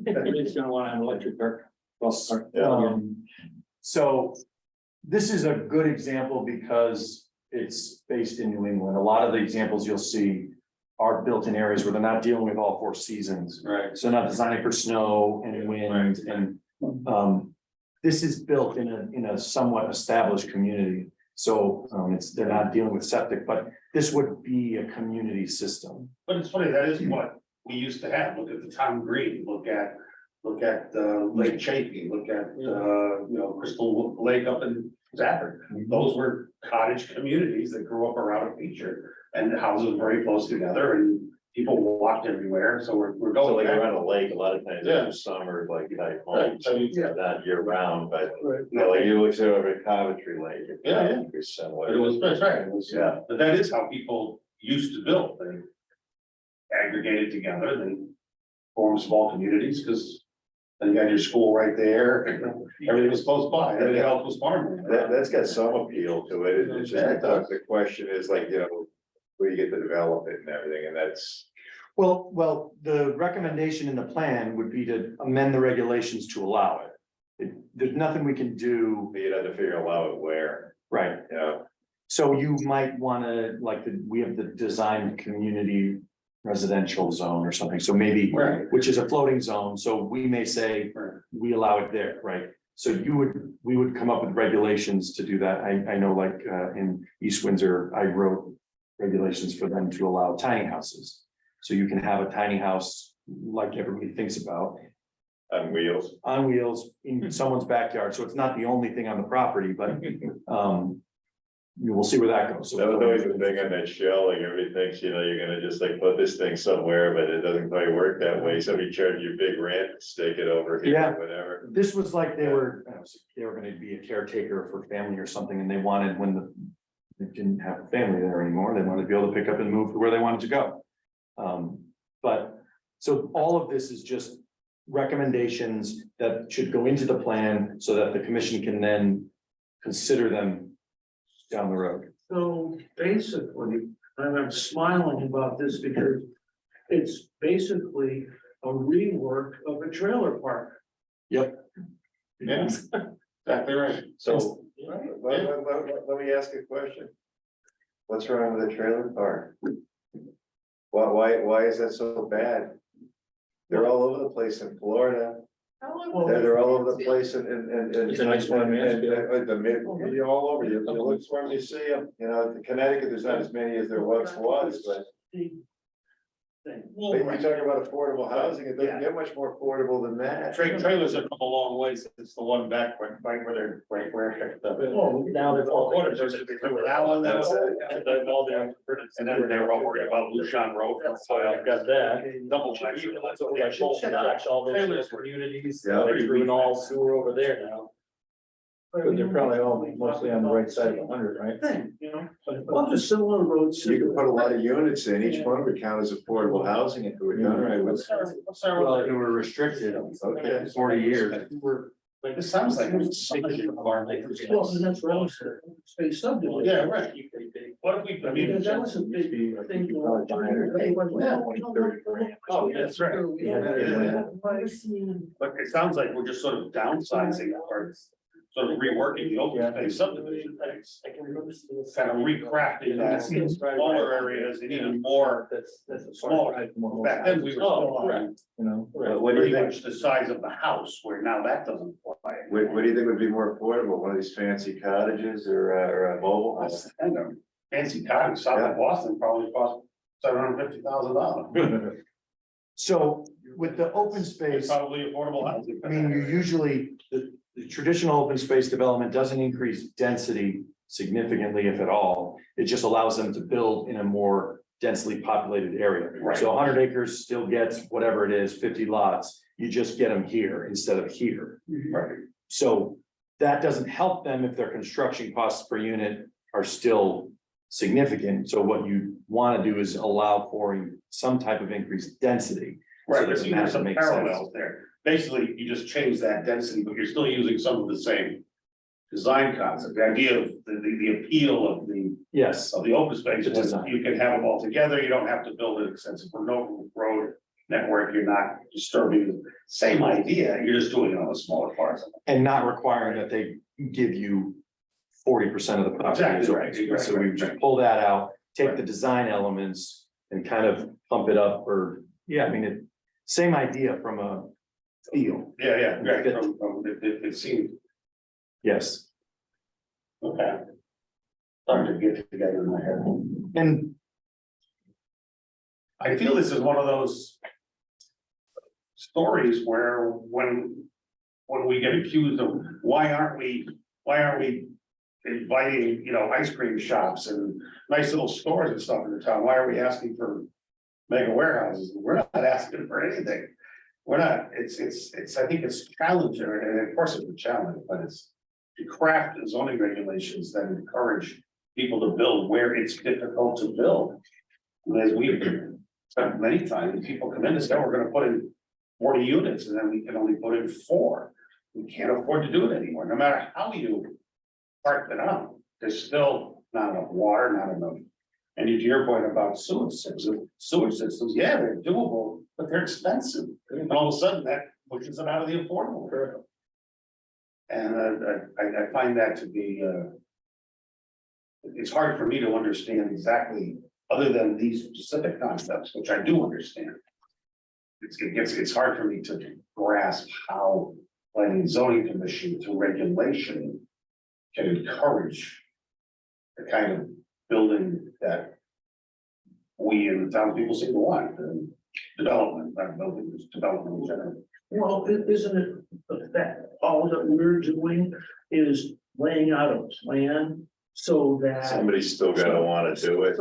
Everybody's gonna want an electric car. So this is a good example because it's based in New England. A lot of the examples you'll see are built in areas where they're not dealing with all 4 seasons. Right. So not designing for snow and wind and, this is built in a somewhat established community. So, they're not dealing with septic, but this would be a community system. But it's funny, that is what we used to have. Look at the town green, look at Lake Chafee, look at, Crystal Lake up in Stafford. Those were cottage communities that grew up around a feature and the houses were very close together and people walked everywhere. So we're So going like back. around a lake, a lot of times Yeah. in the summer, like homes, Yeah. not year round, but Right. like you look over at Coventry Lake. it's Yeah, yeah. Coventry somewhere. But it was, that's right, it was, Yeah. but that is how people used to build. They aggregated together, they formed small communities, because then you got your school right there, and everything was close by, everything else was farmland. That's got some appeal to it. It's just, I thought the question is like, where you get to develop it and everything, and that's. Well, the recommendation in the plan would be to amend the regulations to allow it. There's nothing we can do, You'd have to figure allow it where, right? So you might wanna, we have the designed community residential zone or something, so maybe, Right. which is a floating zone, so we may say Right. we allow it there, right? So we would come up with regulations to do that. I know in East Windsor, I wrote regulations for them to allow tiny houses. So you can have a tiny house like everybody thinks about on wheels. on wheels in someone's backyard. So it's not the only thing on the property, but we'll see where that goes. That was always the thing on that shell, like everybody thinks, you're gonna just like put this thing somewhere, but it doesn't quite work that way. Somebody charge you a big rent, stake it over here Yeah. or whatever. This was like they were gonna be a caretaker for family or something, and they wanted they didn't have a family there anymore, they wanted to be able to pick up and move to where they wanted to go. But, so all of this is just recommendations that should go into the plan so that the commission can then consider them down the road. So basically, I'm smiling about this because it's basically a rework of a trailer park. Yeah, exactly right. So, let me ask a question. What's wrong with the trailer park? Why is that so bad? They're all over the place in Florida. They're all over the place and. It's a nice one, man. You're all over, you look for them, you see them, in Connecticut, there's not as many as there once was, but. But you're talking about affordable housing, it doesn't get much more affordable than that. Trailers have come a long way since the one back right where they're, right where. Oh, Now they're all Quarters, remember that one? That's it. They're all down. And then they were all worried about Lucian Road. So I've got that. Double check. That's what we got, both notch, all those little communities, Yeah. they're doing all sewer over there now. But they're probably all mostly on the right side of 100, right? Thing, well, the similar roads. You can put a lot of units in, each one would count as affordable housing if it were done right. Well, they were restricted, Okay. 40 years. It sounds like it's something of our like. Well, and that's what I was saying, space subdivision. Yeah, right. What if we, I mean. Because that was a big thing. Oh, that's right. Yeah. But it sounds like we're just sort of downsizing or sort of reworking the open space subdivision things. Kind of recrafting that smaller areas and even more That's smaller. Back then, we were still on What do you pretty think, much the size of the house, where now that doesn't apply. what do you think would be more affordable, one of these fancy cottages or a mobile house? And a fancy cottage south of Boston probably cost $750,000. So with the open It's space, probably affordable housing. I mean, you usually, the traditional open space development doesn't increase density significantly, if at all. It just allows them to build in a more densely populated area. Right. So 100 acres still gets whatever it is, 50 lots, you just get them here instead of here. Right. So that doesn't help them if their construction costs per unit are still significant. So what you want to do is allow for some type of increased density. Right, So but that see, the there's math some makes sense. parallels there. Basically, you just change that density, but you're still using some of the same design concept, the idea of the appeal of Yes, the open space. The design. You can have them all together, you don't have to build an extensive road network, you're not disturbing the same idea, you're just doing it on a smaller parcel. and not requiring that they give you 40% of the property. Exactly as open right, space. exactly So we right. just pull that out, take Right. the design elements and kind of pump it up, or, yeah, I mean, same idea from a feel. Yeah, right, it seemed Yes. Okay. Starting to get together in my head. And I feel this is one of those stories where when we get accused of, why aren't we inviting, ice cream shops and nice little stores and stuff in the town? Why are we asking for mega warehouses? We're not asking for anything. We're not, I think it's challenging, and of course it's a challenge, but it's to craft zoning regulations that encourage people to build where it's difficult to build. And as we've spent many times, people come in and say, we're gonna put in 40 units, and then we can only put in 4. We can't afford to do it anymore, no matter how you part it out. There's still not enough water, not enough. And to your point about sewage systems, yeah, they're doable, but they're expensive. And all of a sudden that pushes it out of the affordable. And I find that to be, it's hard for me to understand exactly, other than these specific concepts, which I do understand. It's hard for me to grasp how planning and zoning commission through regulation can encourage the kind of building that we in the town people seem to want, and development, not building, just development in general. Well, isn't it that all that we're doing is laying out a plan so that. Somebody's still gonna wanna do it.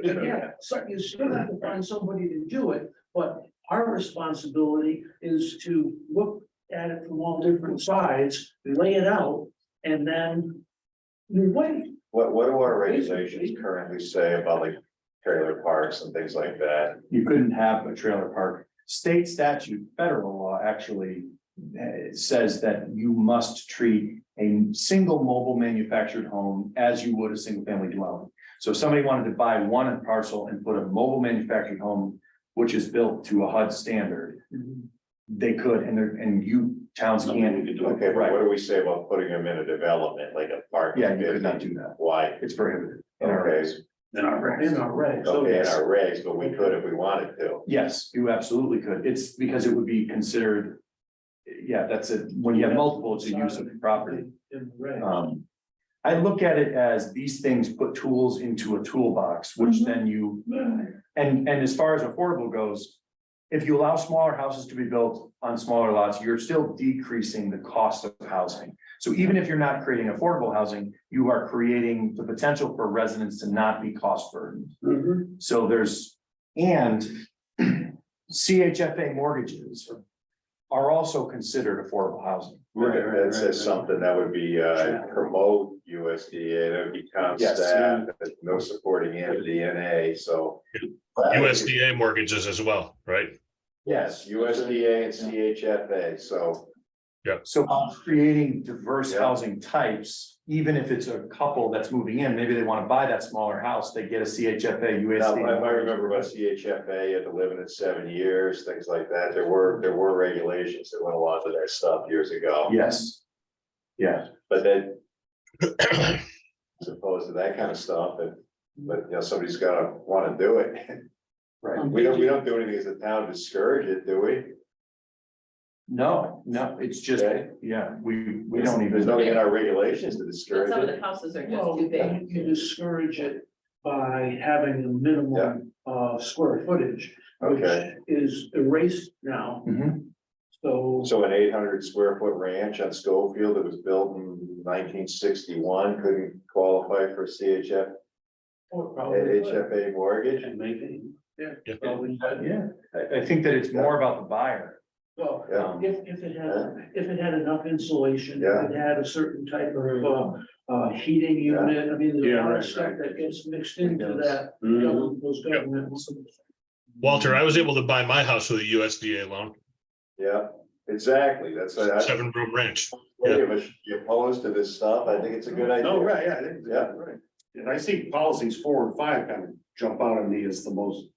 Yeah, so you still have to find somebody to do it, but our responsibility is to look at it from all different sides, lay it out, and then you wait. What do our regulations currently say about like trailer parks and things like that? you couldn't have a trailer park. State statute, federal law actually says that you must treat a single mobile manufactured home as you would a single family dwelling. So if somebody wanted to buy one parcel and put a mobile manufactured home, which is built to a HUD standard, they could, and you towns can't. Okay, but what do we say about putting them in a development, like a park? Yeah, you could not do that. Why? It's prohibited. Okay, In our regs. okay, in our regs, but we could if we wanted to. Yes, you absolutely could. It's because it would be considered. Yeah, that's it. When you have multiple, it's a use of property. In the regs. I look at it as these things put tools into a toolbox, which then you, and as far as affordable goes. If you allow smaller houses to be built on smaller lots, you're still decreasing the cost of housing. So even if you're not creating affordable housing, you are creating the potential for residents to not be cost burdened. So there's, and CHFA mortgages are also considered affordable housing. That says something that would be, promote USDA, that would be Yes. staff, no supporting NA, so. USDA mortgages as well, right? Yes, USDA and CHFA, so. So I'm creating diverse Yeah. housing types, even if it's a couple that's moving in, maybe they want to buy that smaller house, they get a CHFA, Now, USDA. I remember about CHFA, you had to live in it 7 years, things like that. There were regulations that went along with that stuff years ago. Yes. Yeah, But then, as opposed to that kind of stuff, but somebody's gotta wanna do it. right. We don't do anything as a town to discourage it, do we? No, it's just, Okay. yeah, we don't There's even. nothing in our regulations to discourage Some of it. the houses are just Well, too big. you discourage it by having a minimum square footage, which Okay. is erased now, Mhm. so. So an 800 square foot ranch on Schofield that was built in 1961 couldn't qualify for HFA mortgage? And maybe, yeah. Yeah. Probably, Yeah, I think that it's more about the buyer. well, Yeah. if it had enough insulation, Yeah. if it had a certain type of heating unit, I mean, there's a Yeah, lot of right, stuff right. that gets mixed into that. Mhm. Those government. Walter, I was able to buy my house with a USDA loan, Yeah, exactly. That's, 7-room ranch. you opposed to this stuff. I think it's a good idea. No, right, yeah, I think, Yeah. right. And I see policies 4 and 5 kind of jump out at me as the most,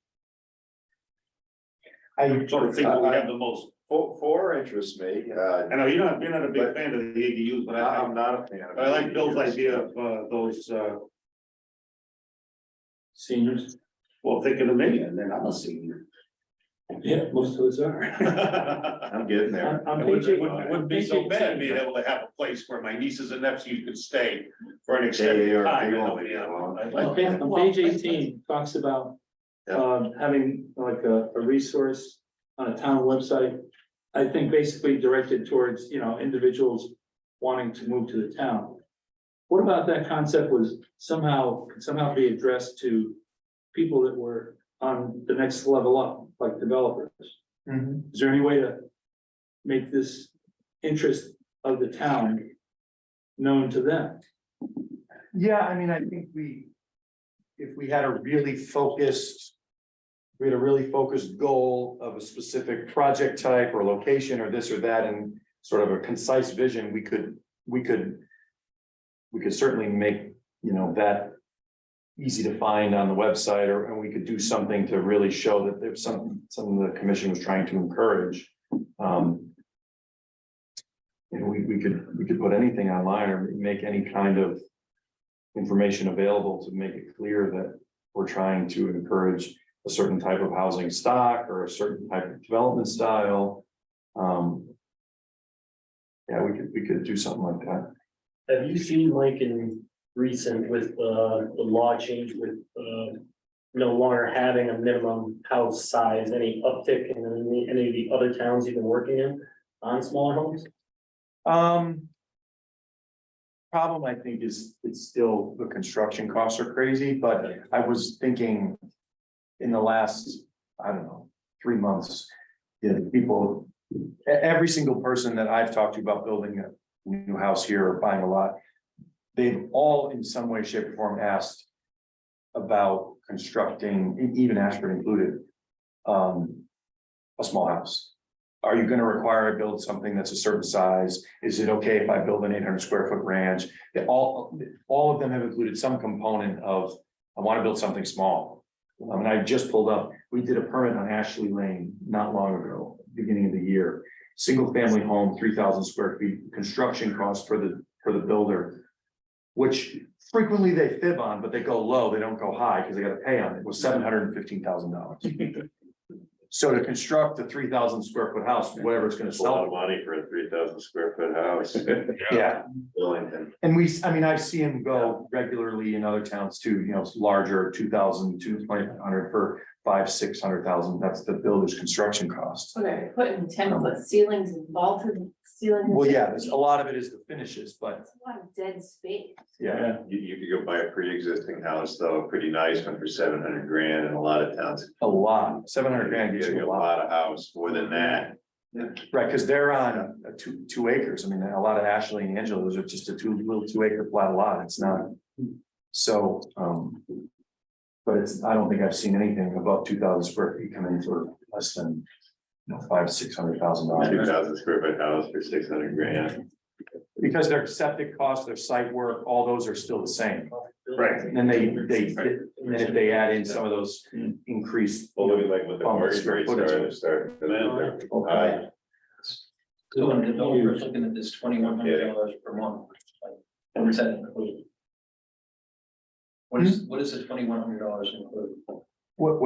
I sort of think that we have the most. Four interests me. I know you're not a big fan of the ADUs, but I'm not a fan of. I like Bill's idea of those, Seniors, well, thinking of me, and then I'm a senior. Yeah, most of us are. I'm getting there. On It page eight, wouldn't be so bad being able to have a place where my nieces and nephews could stay for an They extended are, time. they won't be long. On page 18, talks about having like a resource on a town website. I think basically directed towards, individuals wanting to move to the town. What about that concept was could somehow be addressed to people that were on the next level up, like developers? Is there any way to make this interest of the town known to them? Yeah, I mean, I think if we had a really focused. We had a really focused goal of a specific project type or location or this or that and sort of a concise vision, we could certainly make, that easy to find on the website, and we could do something to really show that there's some of the commission was trying to encourage. We could put anything online or make any kind of information available to make it clear that we're trying to encourage a certain type of housing stock or a certain type of development style. Yeah, we could do something like that. have you seen like in recent with the law change with no longer having a minimum house size, any uptick in any of the other towns you've been working in on smaller homes? Problem I think is it's still the construction costs are crazy, but I was thinking in the last, I don't know, 3 months, people, every single person that I've talked to about building a new house here or buying a lot, they've all in some way, shape or form asked about constructing, even Ashford included, a small house. Are you gonna require I build something that's a certain size? Is it okay if I build an 800 square foot ranch? All of them have included some component of, I wanna build something small. And I just pulled up, we did a permit on Ashley Lane not long ago, beginning of the year. Single family home, 3,000 square feet, construction cost for the builder. Which frequently they fib on, but they go low, they don't go high, because they gotta pay on it, was $715,000. So to construct a 3,000 square foot house, whatever it's gonna It's a lot of sell, money for a 3,000 square foot house. yeah. Willington. And I see them go regularly in other towns too, larger, 2,000, 2,500 for 500,000, 600,000, that's the builder's construction cost. Okay, putting 10-foot ceilings and vaulted ceilings. Well, yeah, there's a lot of it is the finishes, but That's a lot of dead space. yeah, You could go buy a pre-existing house though, a pretty nice one for 700 grand in a lot of towns. a lot, 700 grand You gets get you a a lot. lot of house, more than that. Right, because they're on a two acres. I mean, a lot of Ashley and Angela, those are just a little 2 acre flat lot. It's not. So, but I don't think I've seen anything above 2,000 square feet come in for less than, $500,000-600,000. 2,000 square foot house for 600 grand. Because their septic costs, their site work, all those are still the same. Right. And then and then if they add in some of those increased. Well, look at like what the mortgage Square rates footage. are, they're So when the developer's looking at this $2,100 per month, like, what does that include? What is the $2,100 include? What,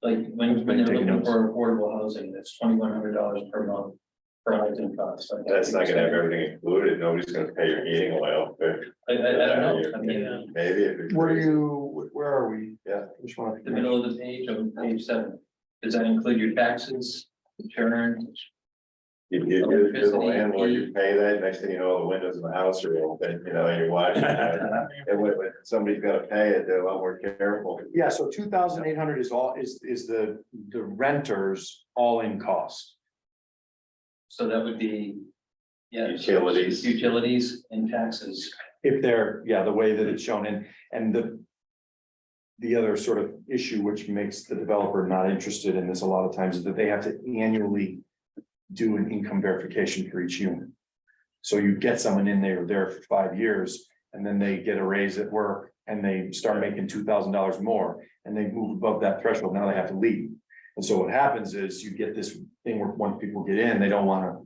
Like, when they're looking for affordable housing, that's $2,100 per month for housing costs. Like, That's not gonna have everything included, nobody's gonna pay your heating oil, but. I don't know, I mean, Maybe if it's. where are we? Yeah. Which one? the middle of the page, on page 7, does that include your taxes, insurance? You do the landlord, you pay that, next thing you know, the windows in the house are open, you're watching. And when somebody's gotta pay it, they're a lot more careful. Yeah, so 2,800 is the renters all-in cost. So that would be, yeah. Utilities. Utilities and taxes. If they're, the way that it's shown in, and the other sort of issue which makes the developer not interested in this a lot of times is that they have to annually do an income verification for each unit. So you get someone in there for 5 years, and then they get a raise at work, and they start making $2,000 more, and they move above that threshold, now they have to leave. And so what happens is you get this thing where once people get in, they don't wanna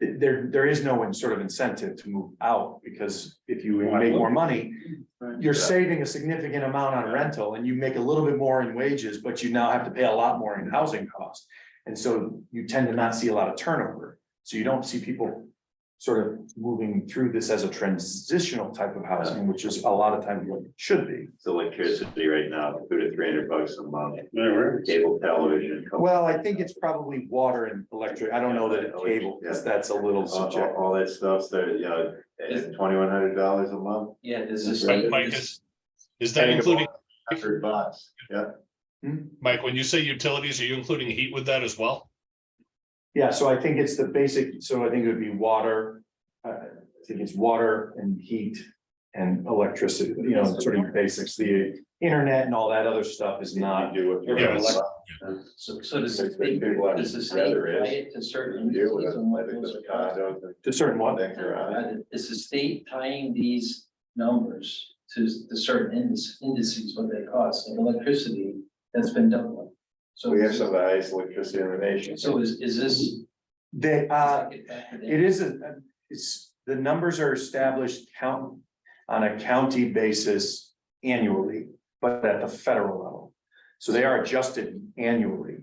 there is no sort of incentive to move out, because if you make more money, you're saving a significant amount on rental, and you make a little bit more in wages, but you now have to pay a lot more in housing costs. And so you tend to not see a lot of turnover, so you don't see people sort of moving through this as a transitional type of housing, which is a lot of times what it should be. It's electricity right now, $200 to $300 a month, Yeah, right. cable television. Well, I think it's probably water and electric. I don't know that it's cable, because that's a little subjective. All that stuff's there, you know, $2,100 a month. Yeah, does the Right, state, Mike, is that including, $100, yeah. Mike, when you say utilities, are you including heat with that as well? Yeah, so I think it's the basic, so I think it would be water, I think it's water and heat and electricity, you know, sort of basics, the internet and all that other stuff is not. You do it. Yeah, it's- so does the state, does the state tie it to certain Deal with it. indices and I what think those there's a cost? condo that To certain one, things around. Is the state tying these numbers to certain indices, what they cost, like electricity, that's been done with? So We have some of the highest electricity in the nation. So is this? they, does that get factored in? it is it's, the numbers are established on a county basis annually, but at the federal level. So they are adjusted annually.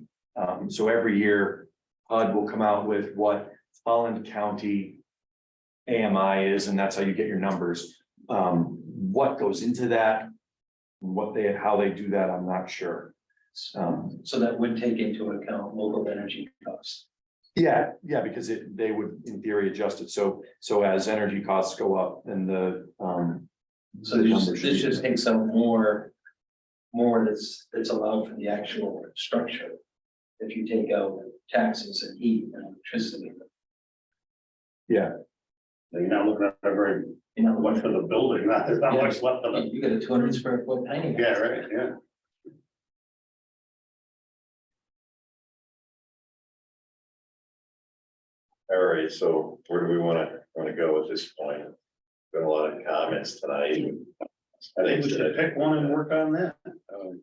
So every year, HUD will come out with what Holland County AMI is, and that's how you get your numbers. What goes into that, how they do that, I'm not sure. So that would take into account local energy costs. Yeah, because they would in theory adjust it, so as energy costs go up, then the. So the this numbers should this be just there. takes out more that's allowed for the actual structure. If you take out taxes and heat and electricity, You're not looking at a very you know, much for the building, there's not much left of it. you got a 200 square foot tiny house. Yeah, right, yeah. All right, so where do we wanna go at this point? Been a lot of comments tonight. I think we should pick one and work on that,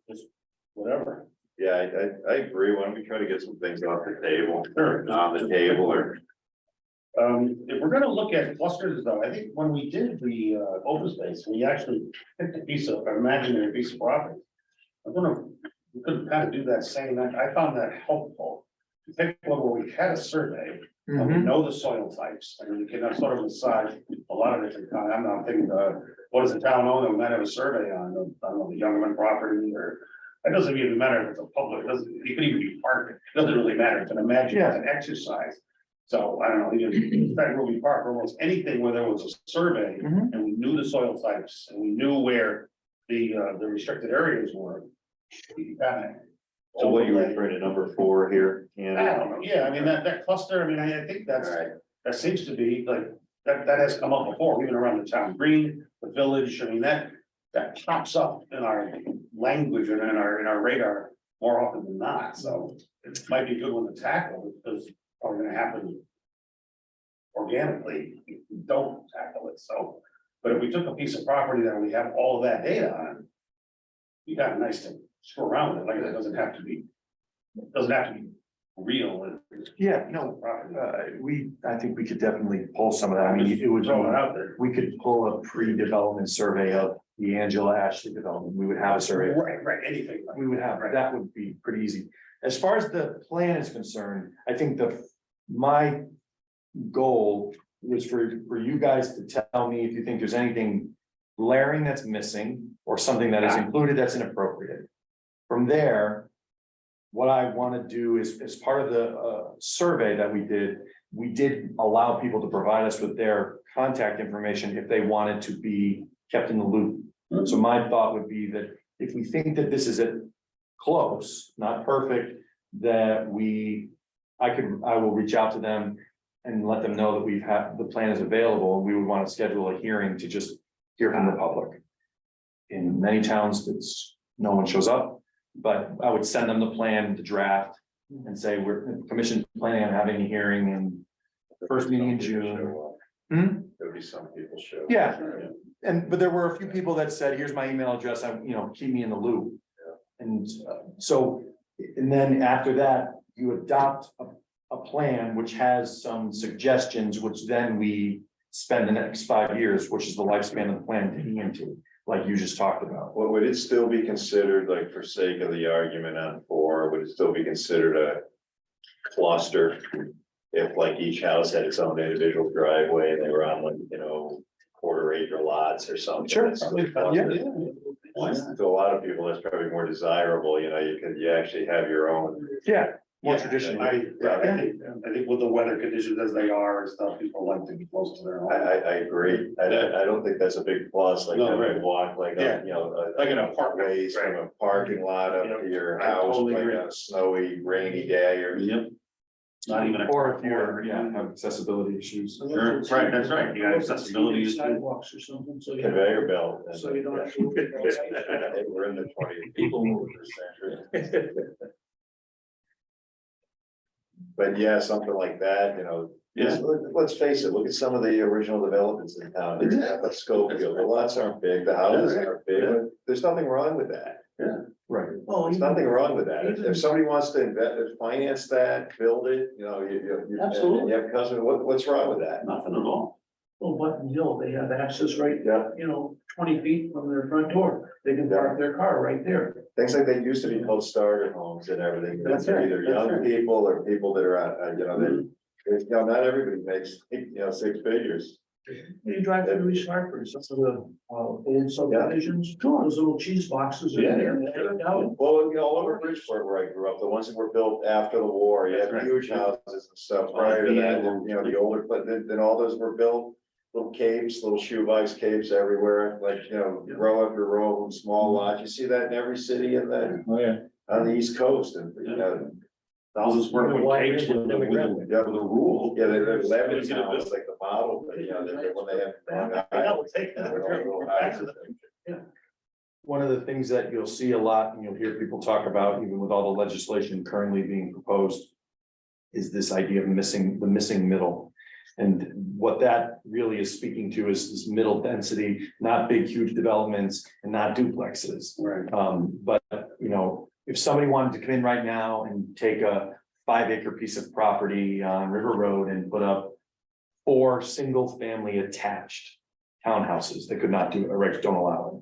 just whatever. Yeah, I agree. Why don't we try to get some things off the table, Sure. on the table, or If we're gonna look at clusters though, I think when we did the open space, we actually picked a piece of, an imaginary piece of property. We could kind of do that same, I found that helpful. To take one where we had a survey, and we know the soil types, and we can sort of massage a lot of different kind, I'm not thinking, what does the town own, we might have a survey on, I don't know, the Youngman property, or. It doesn't even matter if it's a public, it could even be park, it doesn't really matter, it's an imagine, it's an exercise. So I don't know, even that Ruby Park, almost anything where there was a survey and we knew the soil types and we knew where the restricted areas were. you kinda so what you overlay. referring to number 4 here? I don't know, yeah, I mean, that cluster, I mean, I think All that's, right, that seems to be like, that has come up before, even around the town green, the village, I mean, that pops up in our language and in our radar more often than not, so it might be a good one to tackle, because it's probably gonna happen organically, if we don't tackle it, so. But if we took a piece of property that we have all of that data on, you got a nice to screw around with it, like it doesn't have to be real. Yeah, no, I think we could definitely pull some of that, I mean, it would, Throw it out there. we could pull a pre-development survey of the Angela Ashley development, we would have a survey. Right, anything. We would have, that would be pretty easy. As far as the plan is concerned, I think my goal was for you guys to tell me if you think there's anything glaring that's missing or something that is included that's inappropriate. From there, what I want to do is, as part of the survey that we did allow people to provide us with their contact information if they wanted to be kept in the loop. So my thought would be that if we think that this is close, not perfect, that I will reach out to them and let them know that the plan is available, and we would want to schedule a hearing to just hear from the public. In many towns, no one shows up, but I would send them the plan, the draft, and say, the commission planning on having a hearing in the first meeting in June. There'll be some people show. Yeah. But there were a few people that said, here's my email address, keep me in the loop. And then after that, you adopt a plan, which has some suggestions, which then we spend the next 5 years, which is the lifespan of the plan digging into, like you just talked about. What would it still be considered, like for sake of the argument on four, would it still be considered a cluster? If like each house had its own individual driveway and they were on like, you know, quarter acre lots or something. Sure. That's still a cluster. To a lot of people, that's probably more desirable, you know, you actually have your own. Yeah, more Yeah, traditional. I think with the weather conditions as they are and stuff, people like to be close to their home. I agree. I don't think that's a big plus, like No, having right. to walk like, Yeah. you know. Like an apartment, Ways from right. a parking lot up You know, to your I house, totally like agree. a snowy, rainy day or. Yep. Not even a. Or if you're, have accessibility issues. Sure, right, that's right. You got accessibility issues. Sidewalks or something, so you. Conveyor belt. and- So you don't have to. We're in the 20 People century. But yeah, something like that, you know, Yeah. let's face it, look at some of the original developments in town, like Schofield, the lots aren't big, the houses aren't big, but there's nothing wrong with that. Right. Oh, There's nothing wrong with that, if somebody wants to invest, finance that, build it, you know, you. Absolutely. You have a customer, what's wrong with that? Nothing at all. Well, Button Hill, they have access right, Yeah, 20 feet from their front door. They can park their car right there. things like they used to be called starter homes and everything, that's That's right, either that's young right. people or people that are, you know, that, not everybody makes, 6 figures. You drive through East Hartford, some of the, old subdivisions, those little cheese boxes. Yeah, there. yeah. Well, all over Bridgeport where I grew up, the ones that were built after the war, you That's had right. huge houses and stuff prior to that, and, you know, the older, but then all those were built. Little caves, little shoebox caves everywhere, like, you know, row after row of small lots, you see that in every city in the, Oh, yeah. on the East Coast, and, you know. 1,000 square foot Why cage with isn't it a rule. Yeah, they're Lebanon, it's like the model, but, you know, when they have. Long Island, little houses. One of the things that you'll see a lot, and you'll hear people talk about, even with all the legislation currently being proposed, is this idea of the missing middle. And what that really is speaking to is this middle density, not big, huge developments and not duplexes. Right. But, you know, if somebody wanted to come in right now and take a 5-acre piece of property on River Road and put up 4 single-family attached townhouses, they could not do it, regs don't allow it.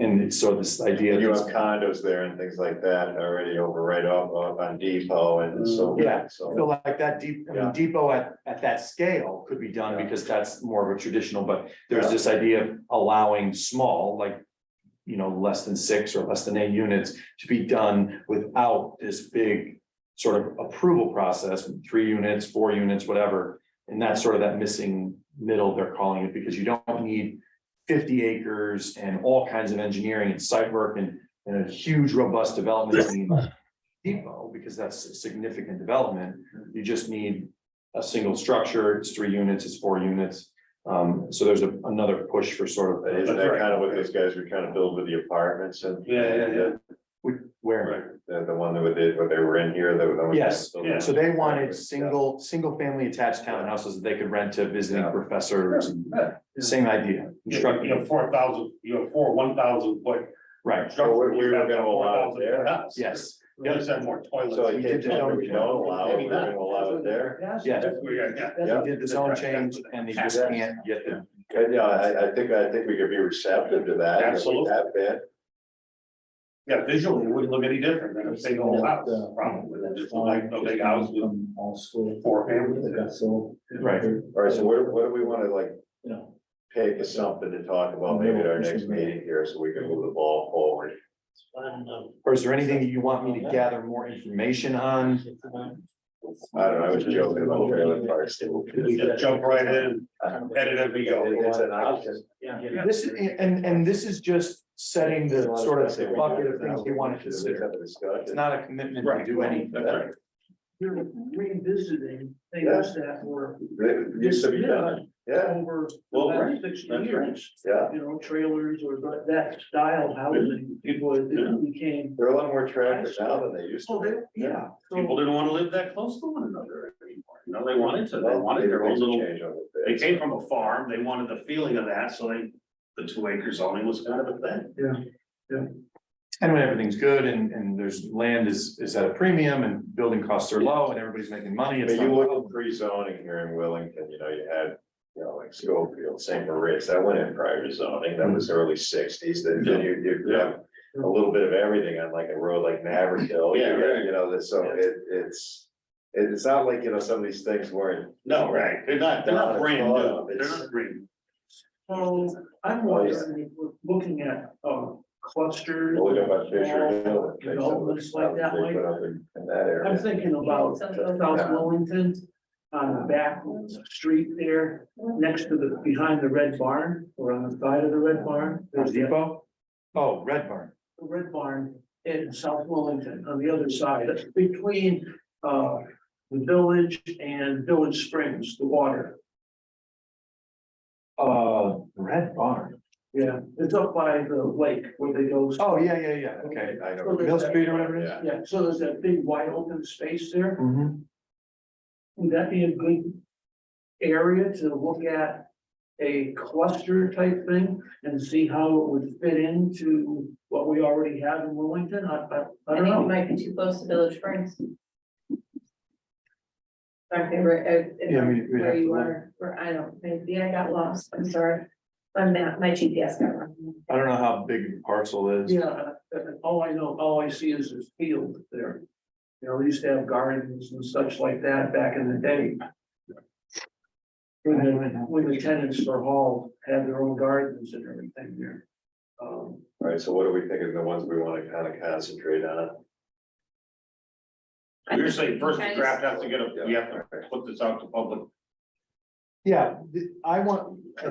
And it's so this idea. And you that- have condos there and things like that already over right off on Depot and so. Yeah, So. So like that Yeah. depot at that scale could be done Yeah. because that's more of a traditional, but there's Yeah. this idea of allowing small, like. Less than 6 or less than 8 units to be done without this big sort of approval process, 3 units, 4 units, whatever. And that's sort of that missing middle, they're calling it, because you don't need 50 acres and all kinds of engineering and site work and a huge robust development team. Depot, because that's a significant development, you just need a single structure, it's 3 units, it's 4 units. So there's another push for sort of. Isn't that kind of what those guys were trying to build with the apartments and? Yeah. Where, The one that they were in here, that was. yes, Yeah. so they wanted single family attached townhouses that they could rent to visiting Yeah. professors, and Yeah. same idea. You have 4,000, you have 1,000 foot. Right, So we were gonna allow it there. yes, You just have more toilets. So I can't tell them we don't allow it, we're gonna allow it there. yes. Yeah. They did the zone change and they just can't get them. And yeah, I think we could be receptive to that. Absolutely. That bit. Yeah, visually, it wouldn't look any different than a single house, probably, than just like a big house with All school. 4 families. Right. All right, so what do we wanna like You know. pick as something to talk about maybe at our next meeting here, so we can move the ball forward? Or is there anything that you want me to gather more information on? I don't know, I was joking about trailer parks. Just jump right in, edit as we go. It's an option. This, and this is just setting the sort of the bucket of things you want to consider. It's not a commitment to do anything. That's right. You're revisiting things that were It used to be done, yeah, over the Well, last right. 60 That's right. years. yeah. Trailers or that style housing, people, it became. They're a lot more attractive now than they used Oh, to. they, yeah. People didn't want to live that close to one another anymore. They wanted to, they wanted their own little, Change on the they bit. came from a farm, they wanted the feeling of that, so the 2 acre zoning was kind of a thing. And when everything's good and there's land is at a premium and building costs are low and everybody's making money, it's But you not. look at pre-zoning here in Willington, you know, you had, you know, like Schofield, St. Moritz, that went in prior to zoning, that was early sixties, then you have a little bit of everything on like a road like Navarville, Yeah, right. you know, so it's not like, you know, some of these things weren't. No, right, they're not brand new, they're It's- not brand. So I'm wondering, if we're looking at, clusters. Well, we got about Fisher Hill. Developments like that, They Mike. put up in that area. I'm thinking about South Willington, on the back street there, next to behind the red barn, or on the side of the red barn. There's the Depot? Oh, Red Barn. red barn in South Willington, on the other side, it's between, the village and Village Springs, the water. Red Barn. Yeah, it's up by the lake where they go. Oh, yeah, okay. I know. Mill Street or whatever it is? Yeah. Yeah, so there's that big wide open space there. Mhm. Would that be a good area to look at a cluster type thing and see how it would fit into what we already have in Willington? I I don't think it know. might be too close to Village Springs. Our favorite, Yeah, we'd have where to you look. are, where I don't, maybe I got lost, I'm sorry. My GPS got wrong. I don't know how big the parcel is. Yeah, all I see is this field there. You know, we used to have gardens and such like that back in the day. When the tenants for Hall had their own gardens and everything there. All right, so what are we thinking, the ones we want to kind of concentrate on? You're saying first the Kind of- draft has to we have to put this out to public. Yeah, I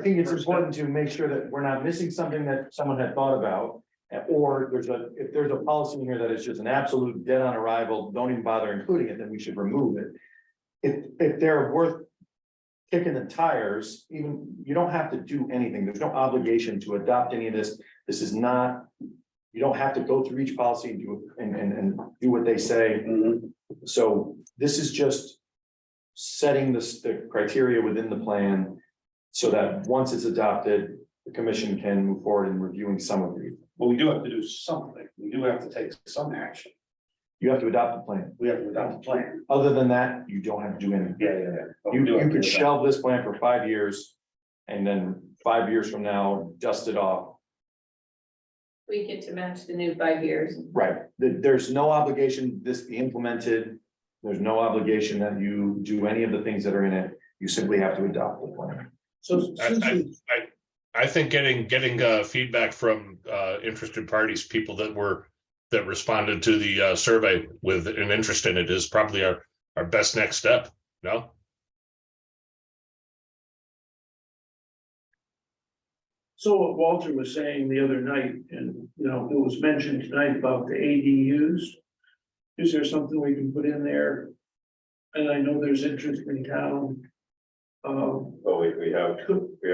think it's important to make sure that we're not missing something that someone had thought about. Or if there's a policy in here that is just an absolute dead on arrival, don't even bother including it, then we should remove it. If they're worth kicking the tires, even, you don't have to do anything. There's no obligation to adopt any of this. This is not, you don't have to go through each policy and do what they say. So this is just setting the criteria within the plan so that once it's adopted, the commission can move forward in reviewing some of these. But we do have to do something, we do have to take some action, You have to adopt the plan. we have to adopt the plan. Other than that, you don't have to do anything. Yeah. But we You do have to could adopt. shelve this plan for 5 years and then 5 years from now, dust it off. We get to match the new 5 years. Right. There's no obligation this be implemented. There's no obligation that you do any of the things that are in it. You simply have to adopt the plan. So since I think getting feedback from interested parties, people that responded to the survey with an interest in it is probably our best next step. No? So what Walter was saying the other night, and you know, it was mentioned tonight about the ADUs. Is there something we can put in there? And I know there's interest in town. Well, we have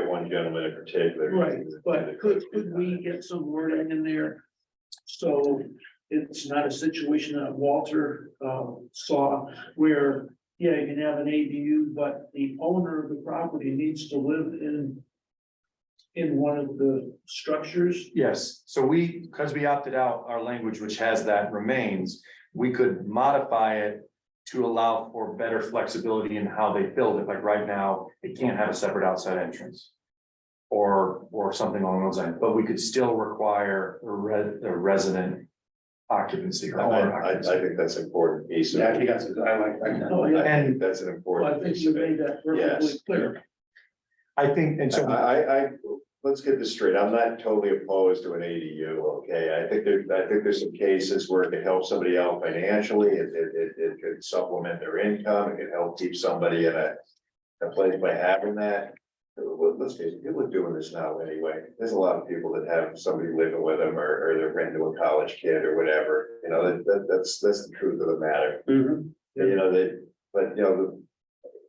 one gentleman in particular. Right, but could we get some wording in there? So it's not a situation that Walter saw where, yeah, you can have an ADU, but the owner of the property needs to live in one of the structures. Yes, so because we opted out our language, which has that remains, we could modify it to allow for better flexibility in how they build it. Like right now, it can't have a separate outside entrance. Or something along those lines, but we could still require a resident occupancy. or owner I occupancy. think that's an important piece. of Yeah, I it. think that's, I like that. Oh, yeah. I think that's an Well, important I think piece you of it. made that perfectly Yes. clear. I think, and so. Let's get this straight. I'm not totally opposed to an ADU, okay? I think there's some cases where it can help somebody out financially. It could supplement their income. It can help keep somebody in a place by having that. Let's face it, people are doing this now anyway. There's a lot of people that have somebody living with them or they're renting to a college kid or whatever. You know, that's the truth of the matter. You know,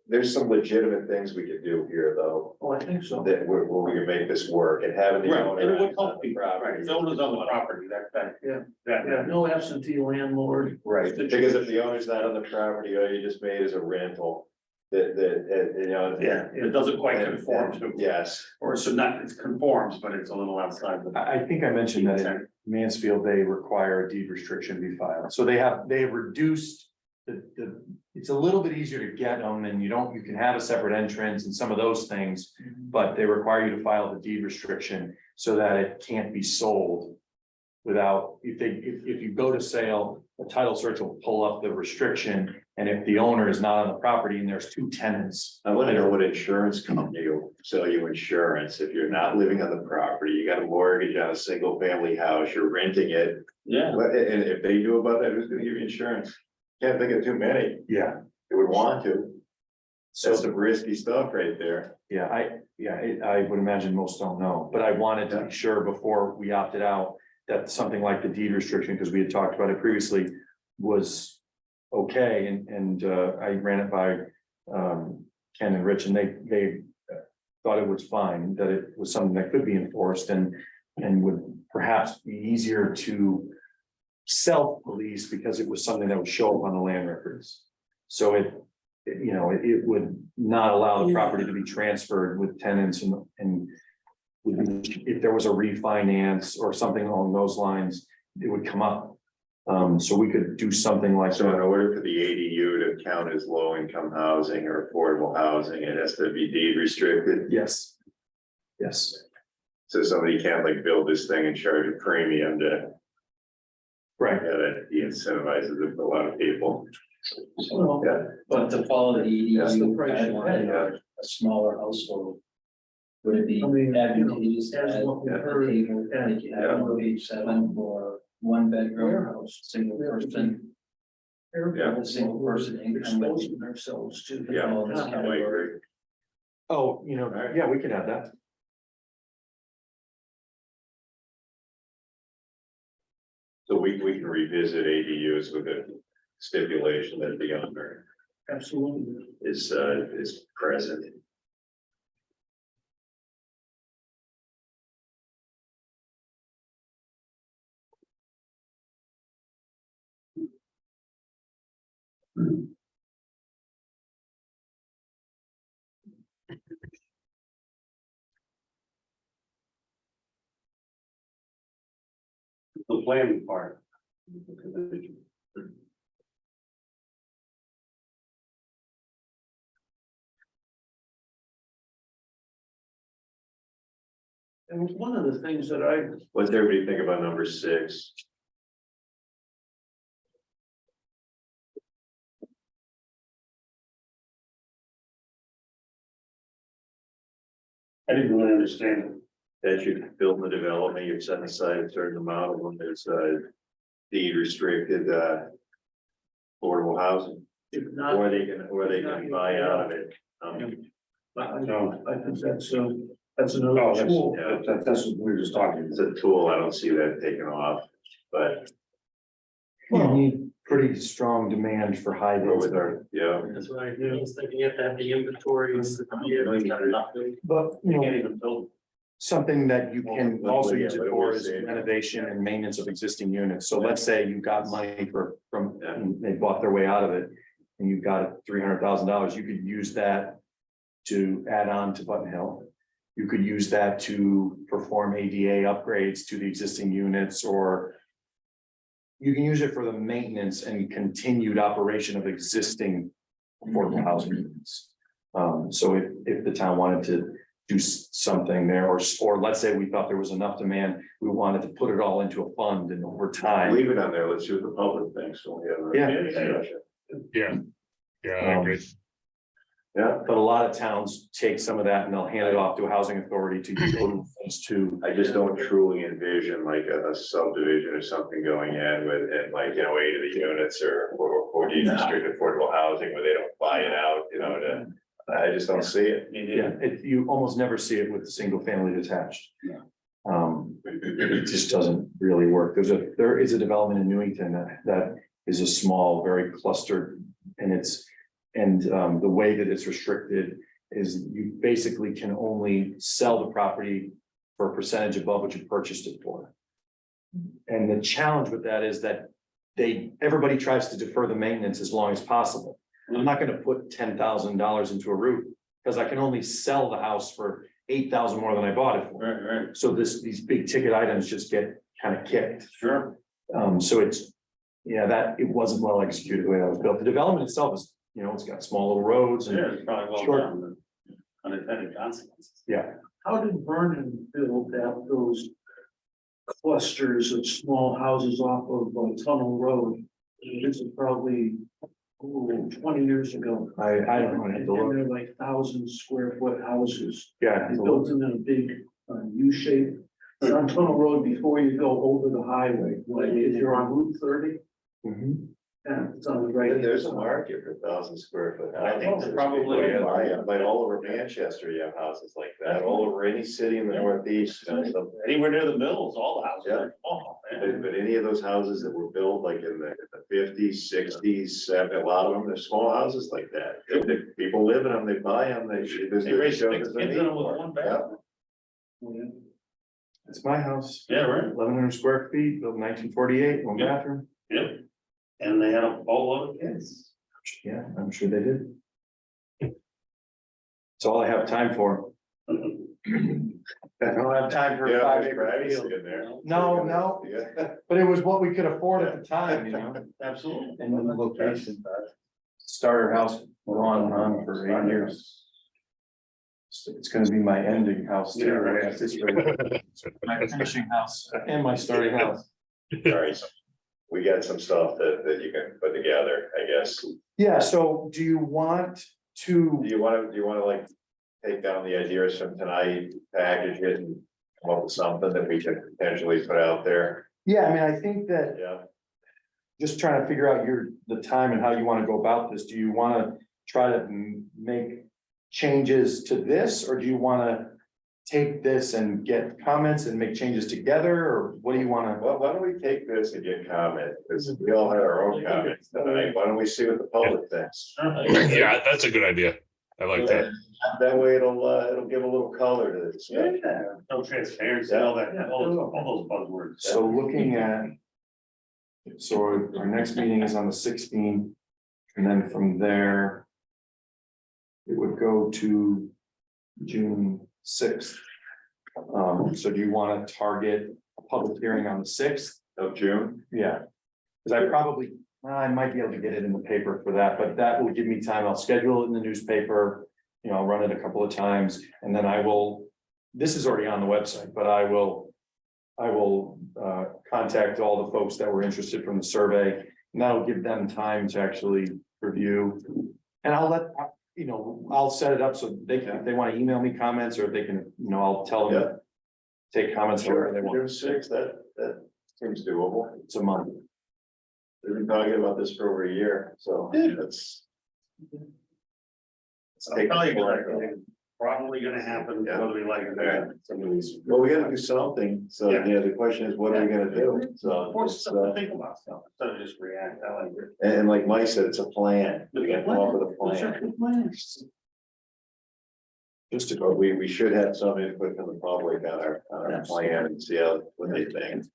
there's some legitimate things we could do here, though, Oh, I think so. that where we can make this work and having the Right, owner. and it would on help the people, property. right, if owners on the property, that. Yeah, no absentee landlord. Right, because if the owner's not on the property, all you just made is a rental. you know. Yeah, it doesn't quite conform to, Yes, or so not, it conforms, but it's a little outside the. I think I mentioned that in Mansfield, they require a deed restriction be filed, so they have reduced it's a little bit easier to get them, and you can have a separate entrance and some of those things, but they require you to file the deed restriction so that it can't be sold without, if you go to sale, the title search will pull up the restriction, and if the owner is not on the property and there's two tenants. I want to know what insurance company will sell you insurance if you're not living on the property, you got a mortgage on a single family house, you're renting it. Yeah. And if they knew about that, who's gonna give you insurance? Can't think of too many, Yeah. they would want to. So That's some risky stuff right there. Yeah, I would imagine most don't know, but I wanted to be sure before we opted out that something like the deed restriction, because we had talked about it previously, was okay, and I ran it by Ken and Rich, and they thought it was fine, that it was something that could be enforced and would perhaps be easier to self-police because it was something that would show up on the land records. So it would not allow the property to be transferred with tenants and if there was a refinance or something along those lines, it would come up. So we could do something like So in that. order for the ADU to count as low income housing or affordable housing, it has to be deed restricted. Yes. Yes, So somebody can't like build this thing and charge a premium to, right. that de-incentivizes it for a lot of people. Well, Yeah. But to follow the That's the EDU price you guideline, pay. a smaller household. Would it be I mean, advantageous to as add what we a heard, table like you have on page 7 for one bedroom, warehouse. single person? Yeah. A single person income. would be- Exposing ourselves to. the- Yeah. all this I agree. Oh, yeah, we could have that. So we can revisit ADUs with a stipulation that the owner Absolutely. is present. The planning part. And one of the things that I, What's everybody think about number 6? I didn't really understand it. That you build the development, you've set aside a certain amount of them, there's deed restricted affordable housing, if not, or they can buy out of it. I think No. that's another Oh, tool. that's what we were just talking. It's a tool, I don't see that taking off, but You need pretty strong demand for high go with density. our, yeah. That's what I was thinking, you have to have the inventories. But, You can't even build. something that you can Well, also yeah, use it but it for was is saved. renovation and maintenance of existing units. So let's say you got money from, Yeah. and they bought their way out of it. And you got $300,000, you could use that to add on to Button Hill. You could use that to perform ADA upgrades to the existing units, or you can use it for the maintenance and continued operation of existing affordable housing units. So if the town wanted to do something there, or let's say we thought there was enough demand, we wanted to put it all into a fund, and over time. Leave it on there, let's see what the public thinks, so we have. a Yeah. discussion. Yeah, I agree. Yeah, But a lot of towns take some of that and they'll hand it off to a housing authority to go to. I just don't truly envision like a subdivision or something going in with, and like, 8 of the units or deed restricted affordable housing where they don't buy it out, I just don't see it. Yeah, you almost never see it with single family detached. It just doesn't really work. There is a development in Newington that is a small, very clustered, and the way that it's restricted is you basically can only sell the property for a percentage above what you purchased it for. And the challenge with that is that everybody tries to defer the maintenance as long as possible. I'm not gonna put $10,000 into a roof, because I can only sell the house for 8,000 more than I bought it for. Right. So these big ticket items just get kind of kicked. Sure. So it's, yeah, it wasn't well executed the way that was built. The development itself is, it's got small little roads and, It's probably well Sure. done. Unintended consequences. yeah. How did Vernon build out those clusters of small houses off of Tunnel Road? This is probably 20 years ago. I don't know. I have And to look. they're like 1,000 square foot houses. Yeah. I have They to built look. them in a big U shape. It's on Tunnel Road before you go over the highway, like if you're on Route 30, Mhm. yeah, it's on the right. There's a market for 1,000 square foot. I think houses. probably- Like all over Manchester, you have houses like that, all over any city in the Northeast. So, Anywhere near the mills, all the houses Yeah. are small. man. But any of those houses that were built like in the 50s, 60s, 70s, a lot of them, they're small houses like that. People live in them, they buy them, they. They raise 6 kids in them with one bathroom. It's my house, Yeah, right. 1,100 square feet, built 1948, one Yeah. bathroom. Yep. And they had a boatload of kids. Yeah, I'm sure they did. It's all I have time for. I don't have time for a Yeah, 5 there's acre privacy field. in there. No. Yeah. But it was what we could afford at the time, Absolutely. And the location. Starter house, on for 8 years. It's gonna be my ending house too, Yeah, right. at this rate. My finishing house and my starting house. All right, so we got some stuff that you can put together, I guess. Yeah, so do you want to? Do you wanna like take down the ideas from tonight, package it and come up with something that we can potentially put out there? Yeah, I mean, I think that Yeah, just trying to figure out the time and how you want to go about this. Do you want to try to make changes to this, or do you want to take this and get comments and make changes together, or what do you want to? well, why don't we take this and get comment, because we all had our own comments tonight, why don't we see what the public thinks? Yeah, that's a good idea. I like that. That way it'll give a little color to the discussion. Yeah, no transparency, all that, all those buzzwords. So looking at. So our next meeting is on the 16th, and then from there. It would go to June 6th. So do you want to target a public hearing on the 6th? Of June, Yeah. Because I might be able to get it in the paper for that, but that will give me time. I'll schedule it in the newspaper. I'll run it a couple of times, and then this is already on the website, but I will contact all the folks that were interested from the survey, and that'll give them time to actually review. And I'll set it up so if they want to email me comments, or they can, I'll tell them to take comments wherever they want. June 6th, that seems doable. It's a month. We've been talking about this for over a year, so that's. Probably gonna happen, Yeah. whether we like it or not. Some of these, well, we gotta do something, so, Yeah. the question is, what are we gonna do? So, Force it's, stuff to think about stuff, instead of just react, I like it. and like Mike said, it's a plan, we gotta come up with a plan. Just to go, we should have some input from the public on our plan and see what they think.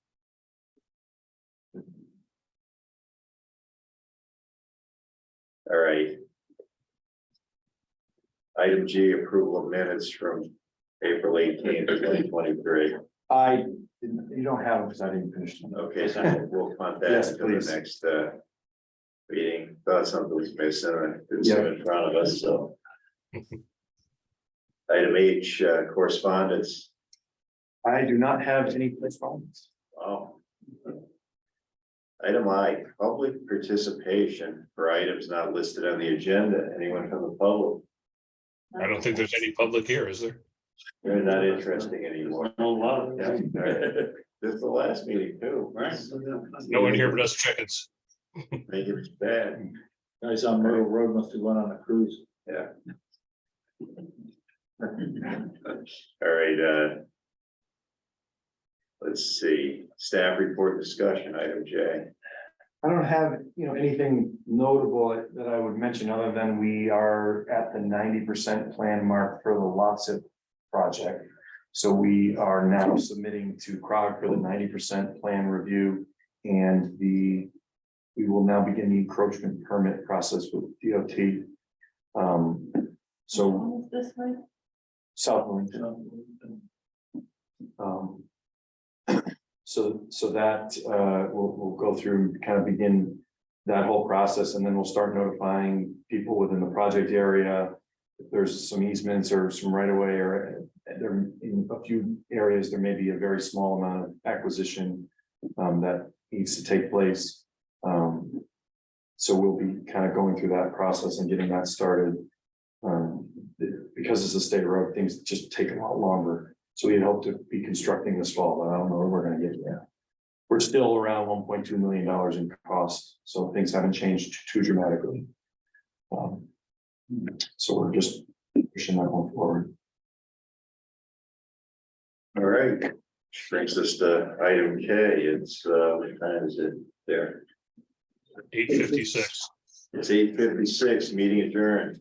All right. Item G, approval of minutes from April 18th, 2023. You don't have them because I didn't finish them. Okay, so we'll punt that Yes, until please. the next meeting. Thought something was missing and it's in front of us, so. Item H, correspondence. I do not have any correspondence. Wow. Item I, public participation for items not listed on the agenda. Anyone from the public? I don't think there's any public here, is there? They're not interesting anymore. No love. Yeah, all right. This is the last meeting too. Right. No one here but us chickens. Make it bad. Guys on Myrtle Road must have went on a cruise. Yeah. All right, let's see, staff report discussion, item J. I don't have, anything notable that I would mention, other than we are at the 90% plan mark for the LOTSIP project. So we are now submitting to CROG for the 90% plan review, and the we will now begin the encroachment permit process with DOT. So What is this one? South Willington. So that, we'll go through and kind of begin that whole process, and then we'll start notifying people within the project area. If there's some easements or some right of way, or there in a few areas, there may be a very small amount of acquisition that needs to take place. So we'll be kind of going through that process and getting that started. Because it's a state road, things just take a lot longer. So we had hoped to be constructing this fall, but I don't know where we're gonna get there. We're still around $1.2 million in cost, so things haven't changed too dramatically. So we're just pushing that one forward. All right, which brings us to item K. It's, what time is it there? 8:56. It's 8:56, meeting adjourned.